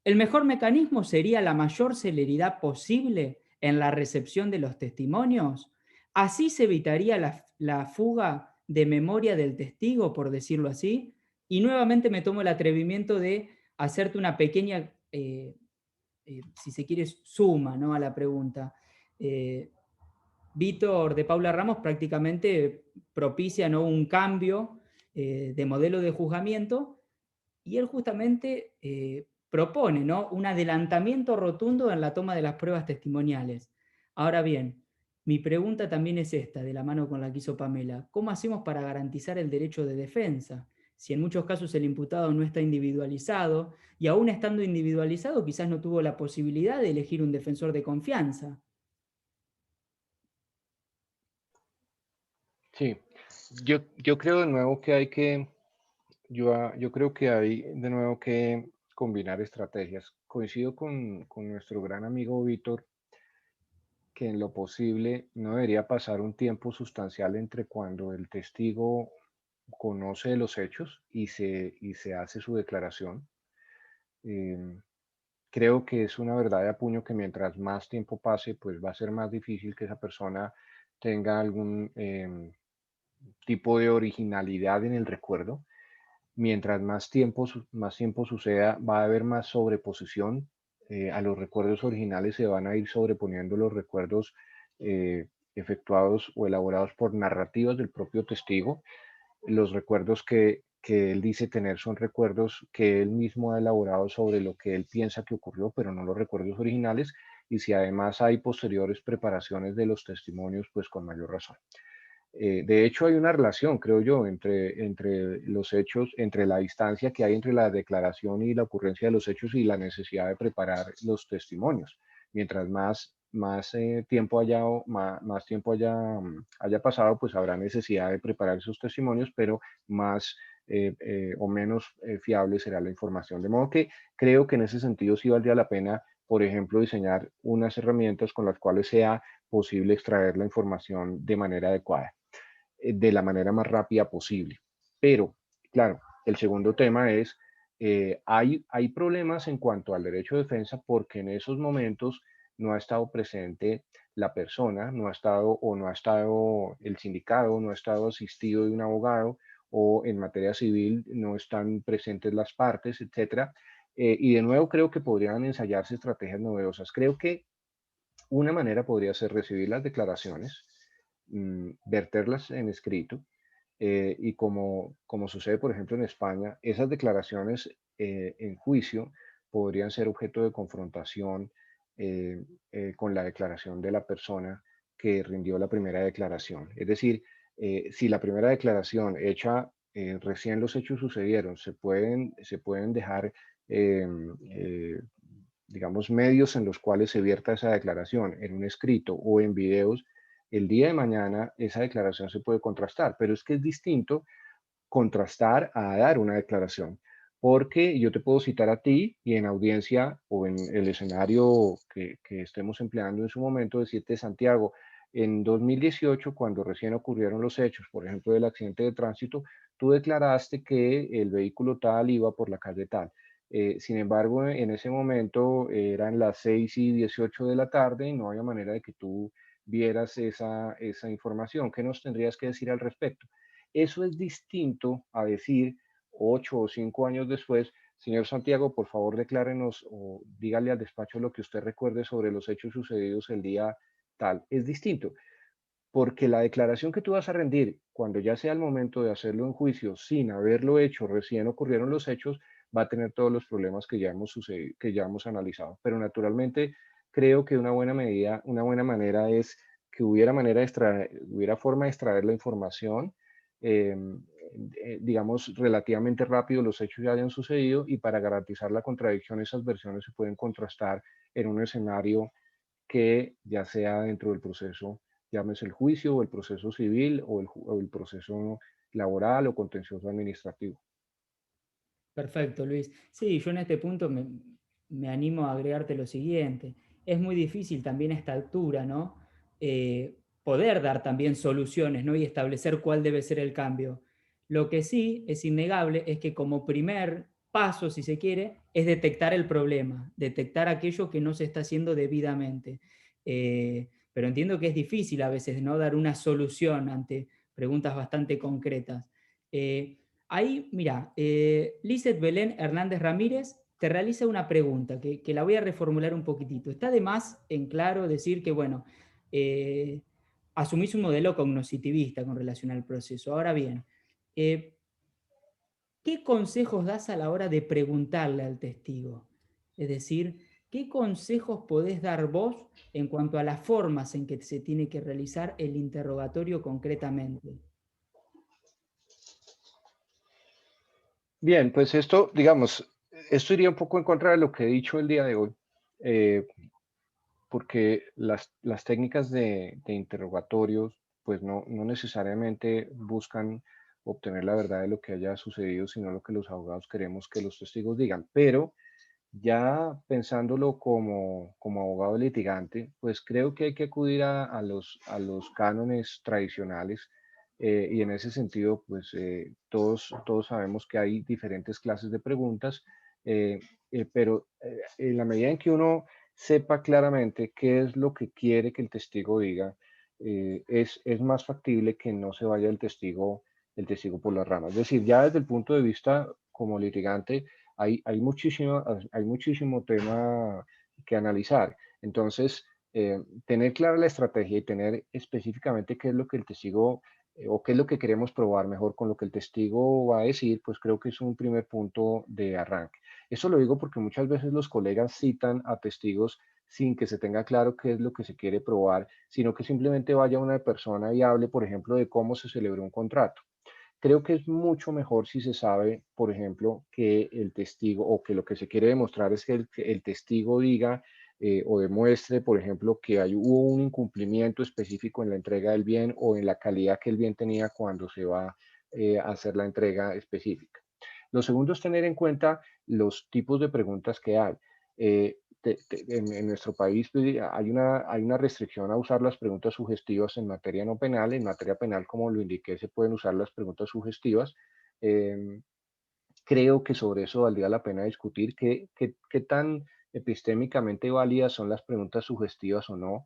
El mejor mecanismo sería la mayor celeridad posible en la recepción de los testimonios. Así se evitaría la fuga de memoria del testigo, por decirlo así. Y nuevamente me tomo el atrevimiento de hacerte una pequeña, si se quiere, suma, ¿no?, a la pregunta. Víctor de Paula Ramos prácticamente propicia, ¿no?, un cambio de modelo de juzgamiento, y él justamente propone, ¿no?, un adelantamiento rotundo en la toma de las pruebas testimoniales. Ahora bien, mi pregunta también es esta, de la mano con la que hizo Pamela: ¿cómo hacemos para garantizar el derecho de defensa? Si en muchos casos el imputado no está individualizado, y aún estando individualizado quizás no tuvo la posibilidad de elegir un defensor de confianza. Sí, yo creo de nuevo que hay que, yo creo que hay de nuevo que combinar estrategias. Coincido con nuestro gran amigo Víctor que en lo posible no debería pasar un tiempo sustancial entre cuando el testigo conoce los hechos y se hace su declaración. Em, Creo que es una verdad de apuño que mientras más tiempo pase, pues va a ser más difícil que esa persona tenga algún tipo de originalidad en el recuerdo. Mientras más tiempo suceda, va a haber más sobreposición. A los recuerdos originales se van a ir sobreponiendo los recuerdos eh, efectuados o elaborados por narrativas del propio testigo. Los recuerdos que él dice tener son recuerdos que él mismo ha elaborado sobre lo que él piensa que ocurrió, pero no los recuerdos originales. Y si además hay posteriores preparaciones de los testimonios, pues con mayor razón. De hecho, hay una relación, creo yo, entre los hechos, entre la distancia que hay entre la declaración y la ocurrencia de los hechos y la necesidad de preparar los testimonios. Mientras más tiempo más tiempo haya pasado, pues habrá necesidad de preparar esos testimonios, pero más o menos fiable será la información. De modo que creo que en ese sentido sí valdría la pena, por ejemplo, diseñar unas herramientas con las cuales sea posible extraer la información de manera adecuada, de la manera más rápida posible. Pero, claro, el segundo tema es, hay problemas en cuanto al derecho de defensa porque en esos momentos no ha estado presente la persona, no ha estado el sindicato, no ha estado asistido de un abogado, o en materia civil no están presentes las partes, etcétera. Y de nuevo creo que podrían ensayarse estrategias novedosas. Creo que una manera podría ser recibir las declaraciones, verterlas en escrito, y como sucede, por ejemplo, en España, esas declaraciones en juicio podrían ser objeto de confrontación con la declaración de la persona que rindió la primera declaración. Es decir, si la primera declaración hecha recién los hechos sucedieron, se pueden dejar eh, eh, digamos, medios en los cuales se vierta esa declaración, en un escrito o en videos, el día de mañana esa declaración se puede contrastar, pero es que es distinto contrastar a dar una declaración, porque yo te puedo citar a ti y en audiencia o en el escenario que estemos empleando en su momento, decirte, Santiago, en 2018, cuando recién ocurrieron los hechos, por ejemplo, del accidente de tránsito, tú declaraste que el vehículo tal iba por la calle tal. Sin embargo, en ese momento eran las 6:18 de la tarde y no había manera de que tú vieras esa información. ¿Qué nos tendrías que decir al respecto? Eso es distinto a decir 8 o 5 años después, señor Santiago, por favor declárenos o dígale al despacho lo que usted recuerde sobre los hechos sucedidos el día tal. Es distinto, porque la declaración que tú vas a rendir cuando ya sea el momento de hacerlo en juicio sin haberlo hecho, recién ocurrieron los hechos, va a tener todos los problemas que ya hemos analizado. Pero naturalmente creo que una buena medida, una buena manera es que hubiera forma de extraer la información, eh, digamos, relativamente rápido los hechos ya hayan sucedido, y para garantizar la contradicción esas versiones se pueden contrastar en un escenario que ya sea dentro del proceso, llámese el juicio o el proceso civil o el proceso laboral o contencioso administrativo. Perfecto, Luis. Sí, yo en este punto me animo a agregarte lo siguiente. Es muy difícil también a esta altura, ¿no? Poder dar también soluciones, ¿no?, y establecer cuál debe ser el cambio. Lo que sí es innegable es que como primer paso, si se quiere, es detectar el problema, detectar aquello que no se está haciendo debidamente. Pero entiendo que es difícil a veces, ¿no?, dar una solución ante preguntas bastante concretas. Ahí, mira, Lizeth Belén Hernández Ramírez te realiza una pregunta que la voy a reformular un poquitito. Está de más en claro decir que, bueno, eh, asumís un modelo cognoscitivista con relación al proceso. Ahora bien, ¿qué consejos das a la hora de preguntarle al testigo? Es decir, ¿qué consejos podés dar vos en cuanto a las formas en que se tiene que realizar el interrogatorio concretamente? Bien, pues esto, digamos, esto iría un poco en contra de lo que he dicho el día de hoy, eh, porque las técnicas de interrogatorios, pues no necesariamente buscan obtener la verdad de lo que haya sucedido, sino lo que los abogados queremos que los testigos digan. Pero ya pensándolo como abogado litigante, pues creo que hay que acudir a los cánones tradicionales, y en ese sentido, pues todos sabemos que hay diferentes clases de preguntas, pero en la medida en que uno sepa claramente qué es lo que quiere que el testigo diga, es más factible que no se vaya el testigo por las ramas. Es decir, ya desde el punto de vista como litigante, hay muchísimo tema que analizar. Entonces, tener clara la estrategia y tener específicamente qué es lo que el testigo o qué es lo que queremos probar mejor con lo que el testigo va a decir, pues creo que es un primer punto de arranque. Eso lo digo porque muchas veces los colegas citan a testigos sin que se tenga claro qué es lo que se quiere probar, sino que simplemente vaya una persona y hable, por ejemplo, de cómo se celebró un contrato. Creo que es mucho mejor si se sabe, por ejemplo, que el testigo o que lo que se quiere demostrar es que el testigo diga o demuestre, por ejemplo, que hubo un incumplimiento específico en la entrega del bien o en la calidad que el bien tenía cuando se va a hacer la entrega específica. Lo segundo es tener en cuenta los tipos de preguntas que hay. En nuestro país pues, hay una restricción a usar las preguntas sugestivas en materia no penal. En materia penal, como lo indiqué, se pueden usar las preguntas sugestivas. Eh, Creo que sobre eso valdría la pena discutir qué tan epistémicamente válidas son las preguntas sugestivas o no.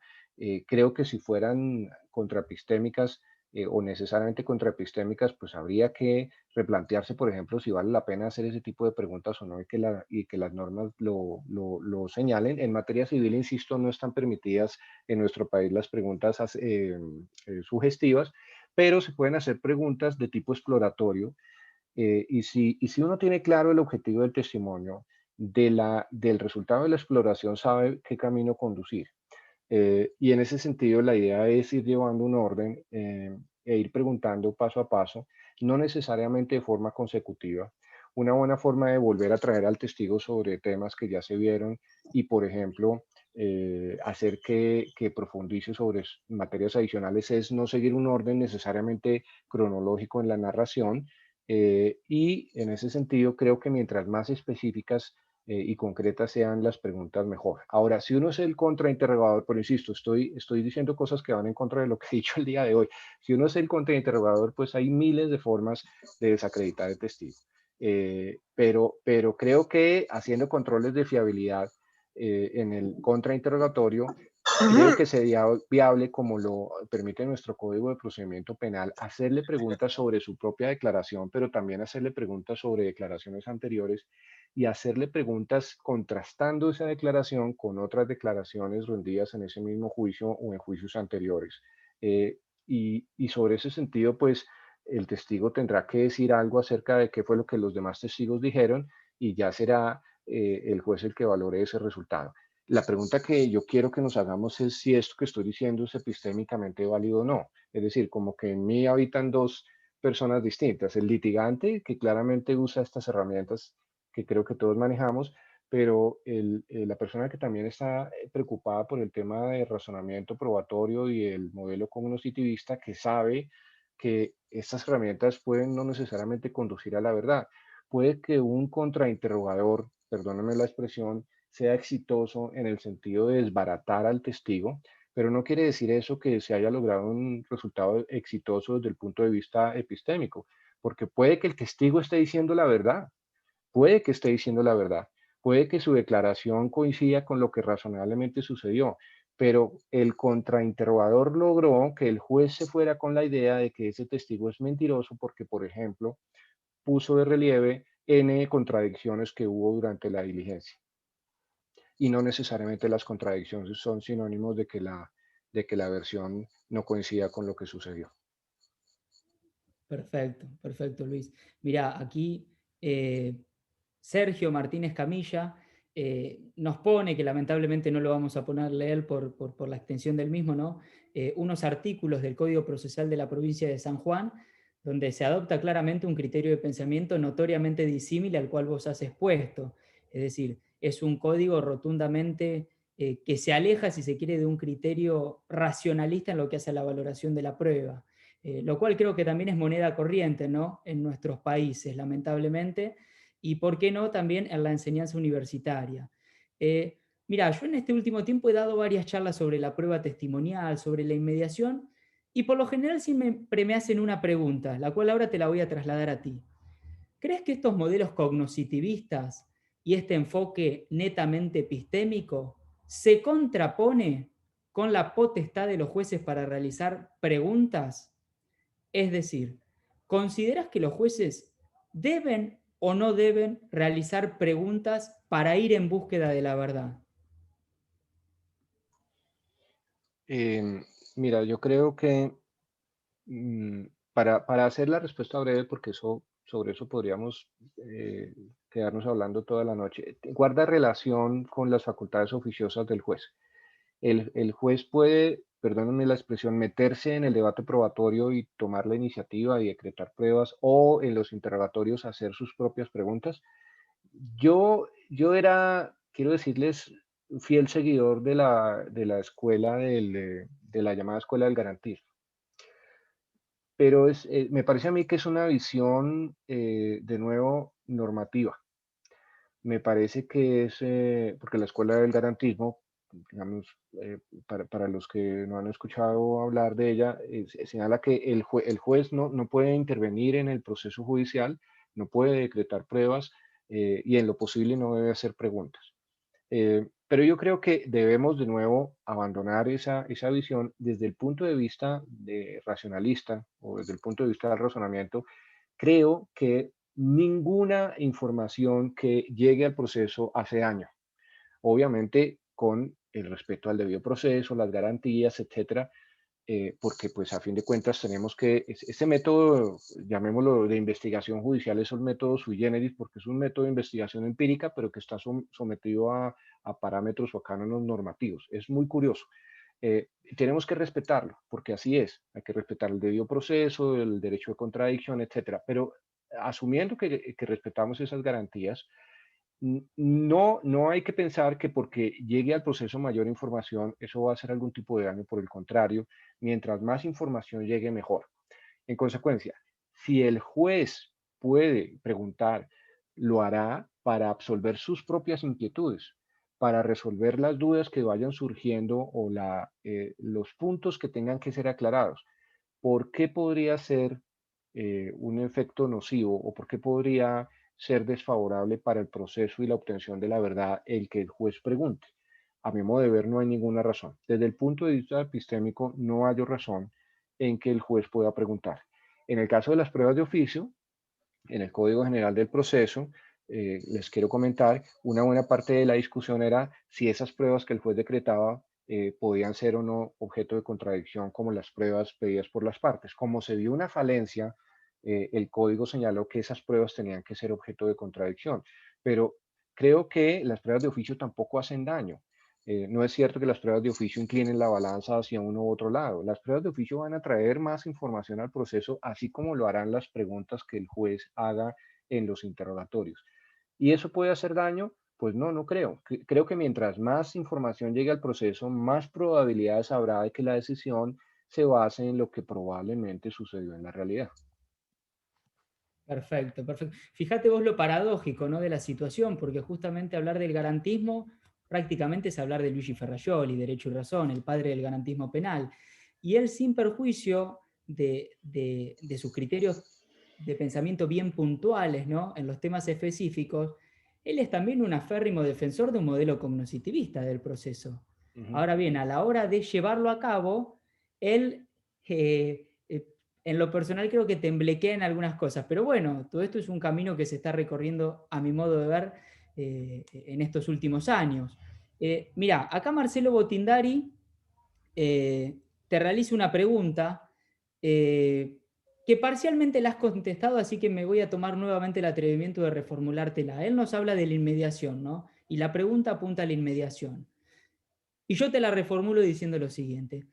Creo que si fueran contraepistémicas o necesariamente contraepistémicas, pues habría que replantearse, por ejemplo, si vale la pena hacer ese tipo de preguntas o no y que las normas lo señalen. En materia civil, insisto, no están permitidas en nuestro país las preguntas sugestivas, pero se pueden hacer preguntas de tipo exploratorio, y si uno tiene claro el objetivo del testimonio, del resultado de la exploración, sabe qué camino conducir. Y en ese sentido, la idea es ir llevando un orden e ir preguntando paso a paso, no necesariamente de forma consecutiva. Una buena forma de volver a traer al testigo sobre temas que ya se vieron y, por ejemplo, hacer que profundice sobre materias adicionales es no seguir un orden necesariamente cronológico en la narración. Y en ese sentido, creo que mientras más específicas y concretas sean las preguntas, mejor. Ahora, si uno es el contrainterrogador, pero insisto, estoy diciendo cosas que van en contra de lo que he dicho el día de hoy. Si uno es el contrainterrogador, pues hay miles de formas de desacreditar el testigo. Pero creo que haciendo controles de fiabilidad en el contrainterrogatorio, creo que sería viable, como lo permite nuestro Código de Procedimiento Penal, hacerle preguntas sobre su propia declaración, pero también hacerle preguntas sobre declaraciones anteriores y hacerle preguntas contrastando esa declaración con otras declaraciones rendidas en ese mismo juicio o en juicios anteriores. Y sobre ese sentido, pues el testigo tendrá que decir algo acerca de qué fue lo que los demás testigos dijeron y ya será el juez el que valore ese resultado. La pregunta que yo quiero que nos hagamos es si esto que estoy diciendo es epistémicamente válido o no. Es decir, como que en mí habitan dos personas distintas. El litigante, que claramente usa estas herramientas que creo que todos manejamos, pero la persona que también está preocupada por el tema de razonamiento probatorio y el modelo cognitivista, que sabe que estas herramientas pueden no necesariamente conducir a la verdad. Puede que un contrainterrogador, perdónenme la expresión, sea exitoso en el sentido de desbaratar al testigo, pero no quiere decir eso que se haya logrado un resultado exitoso desde el punto de vista epistémico, porque puede que el testigo esté diciendo la verdad, puede que esté diciendo la verdad, puede que su declaración coincida con lo que razonablemente sucedió, pero el contrainterrogador logró que el juez se fuera con la idea de que ese testigo es mentiroso porque, por ejemplo, puso de relieve N contradicciones que hubo durante la diligencia. Y no necesariamente las contradicciones son sinónimos de de que la versión no coincida con lo que sucedió. Perfecto, perfecto, Luis. Mira, aquí Sergio Martínez Camilla nos pone, que lamentablemente no lo vamos a poner a leer por la extensión del mismo, ¿no? Unos artículos del Código Procesal de la provincia de San Juan, donde se adopta claramente un criterio de pensamiento notoriamente disímil al cual vos has expuesto. Es decir, es un código rotundamente que se aleja, si se quiere, de un criterio racionalista en lo que hace a la valoración de la prueba. Lo cual creo que también es moneda corriente, ¿no? En nuestros países, lamentablemente, y por qué no también en la enseñanza universitaria. Mira, yo en este último tiempo he dado varias charlas sobre la prueba testimonial, sobre la inmediación, y por lo general siempre me hacen una pregunta, la cual ahora te la voy a trasladar a ti. ¿Crees que estos modelos cognoscitivistas y este enfoque netamente epistémico se contrapone con la potestad de los jueces para realizar preguntas? Es decir, ¿consideras que los jueces deben o no deben realizar preguntas para ir en búsqueda de la verdad? Eh, Mira, yo creo que mm, para hacer la respuesta breve, porque sobre eso podríamos quedarnos hablando toda la noche, guarda relación con las facultades oficiosas del juez. El juez puede, perdónenme la expresión, meterse en el debate probatorio y tomar la iniciativa y decretar pruebas, o en los interrogatorios hacer sus propias preguntas. Yo era, quiero decirles, fiel seguidor de la escuela de la llamada escuela del garantismo. Pero me parece a mí que es una visión, de nuevo, normativa. Me parece que es, porque la escuela del garantismo, digamos, para los que no han escuchado hablar de ella, señala que el juez no puede intervenir en el proceso judicial, no puede decretar pruebas, y en lo posible no debe hacer preguntas. Pero yo creo que debemos de nuevo abandonar esa visión desde el punto de vista de racionalista, o desde el punto de vista del razonamiento. Creo que ninguna información que llegue al proceso hace daño, obviamente con el respeto al debido proceso, las garantías, etcétera, porque pues a fin de cuentas tenemos que, este método, llamémoslo de investigación judicial, es un método sui generis porque es un método de investigación empírica, pero que está sometido a parámetros o a cánones normativos. Es muy curioso. Tenemos que respetarlo, porque así es. Hay que respetar el debido proceso, el derecho de contradicción, etcétera. Pero asumiendo que respetamos esas garantías, no hay que pensar que porque llegue al proceso mayor información, eso va a hacer algún tipo de daño. Por el contrario, mientras más información llegue, mejor. En consecuencia, si el juez puede preguntar, lo hará para absolver sus propias inquietudes, para resolver las dudas que vayan surgiendo, o los puntos que tengan que ser aclarados. ¿Por qué podría ser un efecto nocivo, o por qué podría ser desfavorable para el proceso y la obtención de la verdad el que el juez pregunte? A mi modo de ver, no hay ninguna razón. Desde el punto de vista epistémico, no hay razón en que el juez pueda preguntar. En el caso de las pruebas de oficio, en el Código General del Proceso, les quiero comentar, una buena parte de la discusión era si esas pruebas que el juez decretaba podían ser o no objeto de contradicción, como las pruebas pedidas por las partes. Como se vio una falencia, el código señaló que esas pruebas tenían que ser objeto de contradicción. Pero creo que las pruebas de oficio tampoco hacen daño. No es cierto que las pruebas de oficio inclinen la balanza hacia uno u otro lado. Las pruebas de oficio van a traer más información al proceso, así como lo harán las preguntas que el juez haga en los interrogatorios. ¿Y eso puede hacer daño? Pues no creo. Creo que mientras más información llegue al proceso, más probabilidades habrá de que la decisión se base en lo que probablemente sucedió en la realidad. Perfecto, perfecto. Fíjate vos lo paradójico, ¿no?, de la situación, porque justamente hablar del garantismo prácticamente es hablar de Luigi Ferrajoli, Derecho y Razón, el padre del garantismo penal. Y él, sin perjuicio de sus criterios de pensamiento bien puntuales, ¿no?, en los temas específicos, él es también un aférrimo defensor de un modelo cognoscitivista del proceso. Ahora bien, a la hora de llevarlo a cabo, él en lo personal creo que temblequea en algunas cosas, pero bueno, todo esto es un camino que se está recorriendo, a mi modo de ver, en estos últimos años. Mira, acá Marcelo Botindari te realizo una pregunta que parcialmente la has contestado, así que me voy a tomar nuevamente el atrevimiento de reformulártela. Él nos habla de la inmediación, ¿no? Y la pregunta apunta a la inmediación. Y yo te la reformulo diciendo lo siguiente.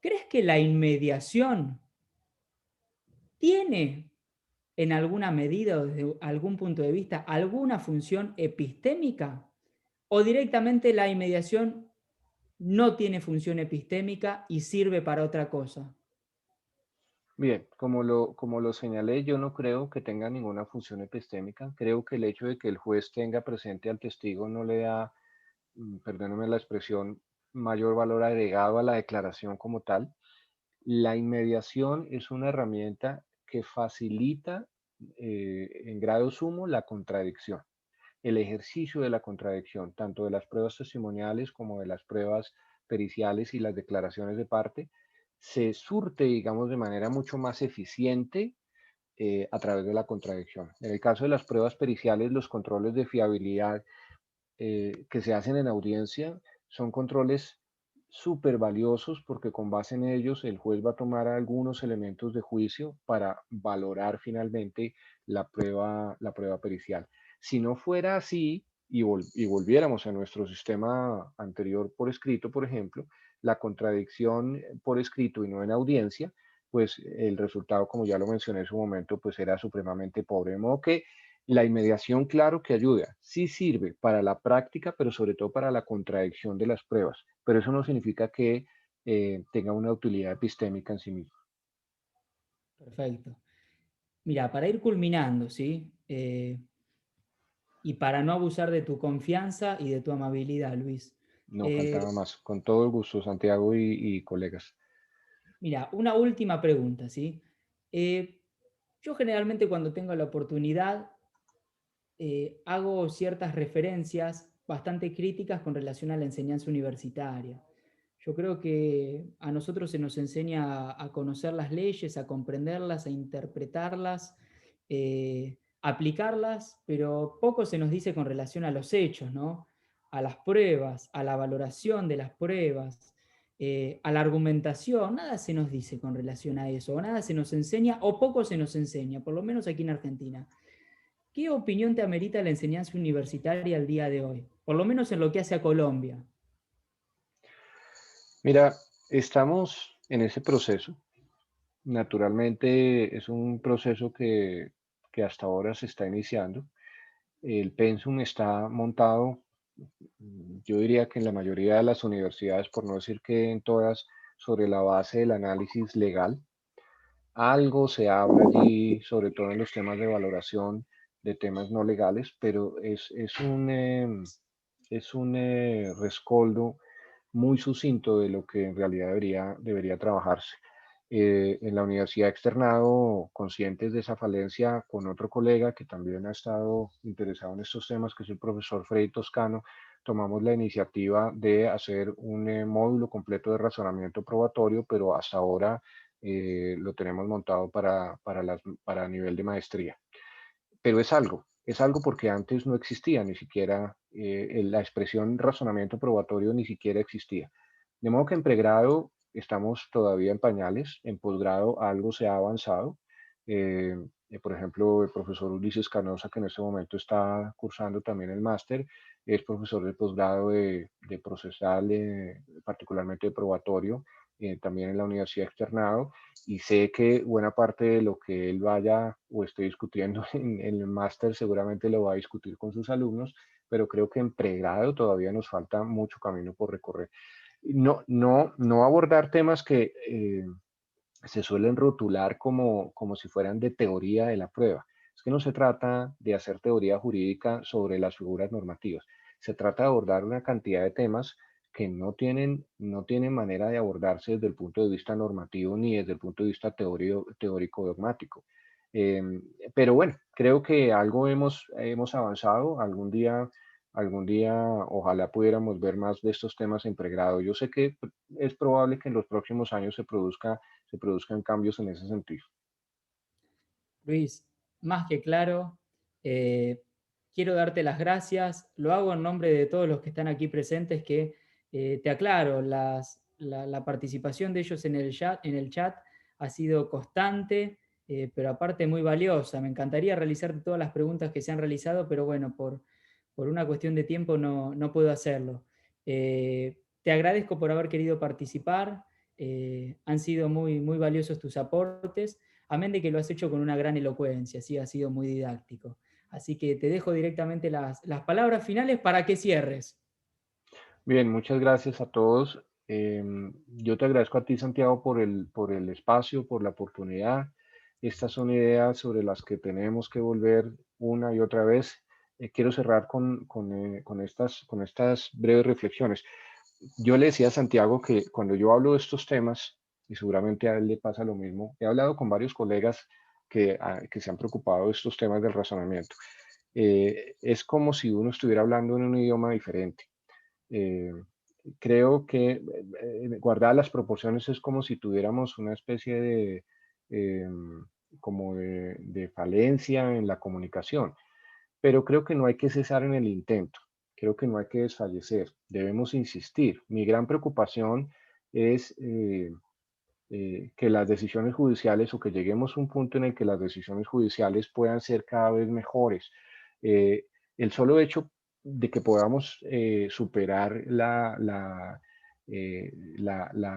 ¿Crees que la inmediación tiene en alguna medida o desde algún punto de vista alguna función epistémica? ¿O directamente la inmediación no tiene función epistémica y sirve para otra cosa? Bien, como lo señalé, yo no creo que tenga ninguna función epistémica. Creo que el hecho de que el juez tenga presente al testigo no le da, perdónenme la expresión, mayor valor agregado a la declaración como tal. La inmediación es una herramienta que facilita en grado sumo la contradicción, el ejercicio de la contradicción, tanto de las pruebas testimoniales como de las pruebas periciales y las declaraciones de parte, se surte, digamos, de manera mucho más eficiente a través de la contradicción. En el caso de las pruebas periciales, los controles de fiabilidad que se hacen en audiencia son controles súper valiosos porque con base en ellos el juez va a tomar algunos elementos de juicio para valorar finalmente la prueba pericial. Si no fuera así y volviéramos a nuestro sistema anterior por escrito, por ejemplo, la contradicción por escrito y no en audiencia, pues el resultado, como ya lo mencioné en su momento, pues era supremamente pobre. De modo que la inmediación, claro que ayuda, sí sirve para la práctica, pero sobre todo para la contradicción de las pruebas, pero eso no significa que tenga una utilidad epistémica en sí mismo. Perfecto. Mira, para ir culminando, ¿sí? Y para no abusar de tu confianza y de tu amabilidad, Luis. No faltaba más. Con todo el gusto, Santiago y colegas. Mira, una última pregunta, ¿sí? Eh, yo generalmente cuando tengo la oportunidad hago ciertas referencias bastante críticas con relación a la enseñanza universitaria. Yo creo que a nosotros se nos enseña a conocer las leyes, a comprenderlas, a interpretarlas, aplicarlas, pero poco se nos dice con relación a los hechos, ¿no? A las pruebas, a la valoración de las pruebas, a la argumentación. Nada se nos dice con relación a eso, o nada se nos enseña, o poco se nos enseña, por lo menos aquí en Argentina. ¿Qué opinión te amerita la enseñanza universitaria al día de hoy? Por lo menos en lo que hace a Colombia. Mira, estamos en ese proceso. Naturalmente es un proceso que hasta ahora se está iniciando. El pensum está montado, yo diría que en la mayoría de las universidades, por no decir que en todas, sobre la base del análisis legal. Algo se habla allí, sobre todo en los temas de valoración de temas no legales, pero es un rescoldo muy sucinto de lo que en realidad debería trabajarse. En la universidad he externado, conscientes de esa falencia, con otro colega que también ha estado interesado en estos temas, que es el profesor Freddy Toscano, tomamos la iniciativa de hacer un módulo completo de razonamiento probatorio, pero hasta ahora lo tenemos montado para nivel de maestría. Pero es algo porque antes no existía ni siquiera, la expresión razonamiento probatorio ni siquiera existía. De modo que en pregrado estamos todavía en pañales, en posgrado algo se ha avanzado. Eh, por ejemplo, el profesor Ulises Canosa, que en este momento está cursando también el máster, es profesor de posgrado de procesal, particularmente de probatorio, también en la Universidad Externado, y sé que buena parte de lo que él vaya o esté discutiendo en el máster seguramente lo va a discutir con sus alumnos, pero creo que en pregrado todavía nos falta mucho camino por recorrer. No abordar temas que se suelen rotular como si fueran de teoría de la prueba. Es que no se trata de hacer teoría jurídica sobre las figuras normativas. Se trata de abordar una cantidad de temas que no tienen manera de abordarse desde el punto de vista normativo ni desde el punto de vista teórico dogmático. Eh, pero bueno, creo que algo hemos avanzado. Algún día, ojalá pudiéramos ver más de estos temas en pregrado. Yo sé que es probable que en los próximos años se produzcan cambios en ese sentido. Luis, más que claro, eh, quiero darte las gracias. Lo hago en nombre de todos los que están aquí presentes, que te aclaro, la participación de ellos en el chat ha sido constante, pero aparte muy valiosa. Me encantaría realizarte todas las preguntas que se han realizado, pero bueno, por una cuestión de tiempo no puedo hacerlo. Te agradezco por haber querido participar, han sido muy valiosos tus aportes, amén de que lo has hecho con una gran elocuencia, ¿sí? Ha sido muy didáctico. Así que te dejo directamente las palabras finales para que cierres. Bien, muchas gracias a todos. Yo te agradezco a ti, Santiago, por el espacio, por la oportunidad. Estas son ideas sobre las que tenemos que volver una y otra vez. Quiero cerrar con estas breves reflexiones. Yo le decía a Santiago que cuando yo hablo de estos temas, y seguramente a él le pasa lo mismo, he hablado con varios colegas que se han preocupado de estos temas del razonamiento. Es como si uno estuviera hablando en un idioma diferente. Eh, Creo que guardar las proporciones es como si tuviéramos una especie de, como de falencia en la comunicación, pero creo que no hay que cesar en el intento, creo que no hay que desfallecer, debemos insistir. Mi gran preocupación es que las decisiones judiciales o que lleguemos a un punto en el que las decisiones judiciales puedan ser cada vez mejores. El solo hecho de que podamos superar la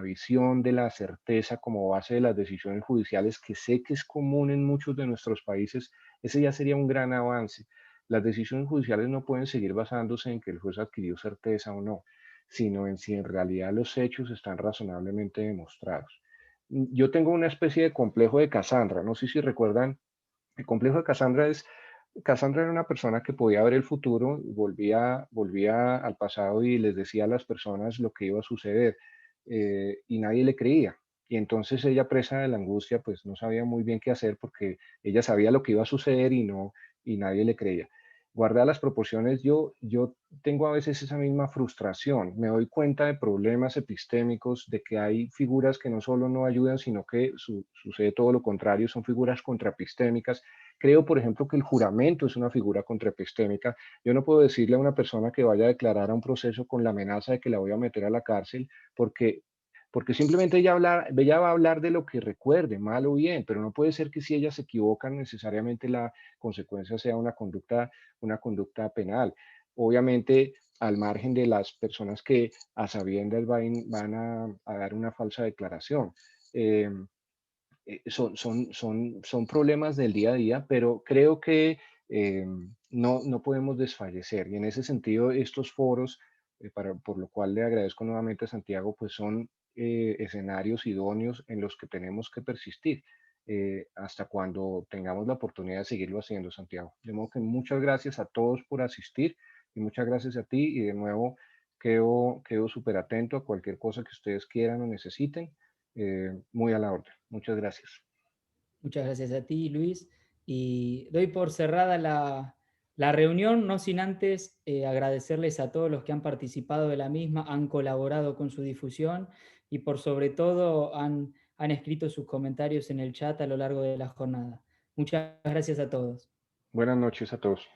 visión de la certeza como base de las decisiones judiciales, que sé que es común en muchos de nuestros países, ese ya sería un gran avance. Las decisiones judiciales no pueden seguir basándose en que el juez adquirió certeza o no, sino en si en realidad los hechos están razonablemente demostrados. Yo tengo una especie de complejo de Cassandra, no sé si recuerdan, el complejo de Cassandra era una persona que podía ver el futuro, volvía al pasado y les decía a las personas lo que iba a suceder, y nadie le creía. Y entonces ella, presa de la angustia, pues no sabía muy bien qué hacer porque ella sabía lo que iba a suceder y nadie le creía. Guardar las proporciones, yo tengo a veces esa misma frustración. Me doy cuenta de problemas epistémicos, de que hay figuras que no solo no ayudan, sino que sucede todo lo contrario, son figuras contraepistémicas. Creo, por ejemplo, que el juramento es una figura contraepistémica. Yo no puedo decirle a una persona que vaya a declarar a un proceso con la amenaza de que la voy a meter a la cárcel porque simplemente ella va a hablar de lo que recuerde, mal o bien, pero no puede ser que si ella se equivoca necesariamente la consecuencia sea una conducta penal. Obviamente, al margen de las personas que a sabiendas van a dar una falsa declaración. Eh, son problemas del día a día, pero creo que no podemos desfallecer. Y en ese sentido, estos foros, por lo cual le agradezco nuevamente a Santiago, pues son escenarios idóneos en los que tenemos que persistir hasta cuando tengamos la oportunidad de seguirlo haciendo, Santiago. De modo que muchas gracias a todos por asistir y muchas gracias a ti y de nuevo quedo súper atento a cualquier cosa que ustedes quieran o necesiten. Muy a la orden. Muchas gracias. Muchas gracias a ti, Luis. Y doy por cerrada la reunión, no sin antes agradecerles a todos los que han participado de la misma, han colaborado con su difusión y por sobre todo han escrito sus comentarios en el chat a lo largo de la jornada. Muchas gracias a todos. Buenas noches a todos.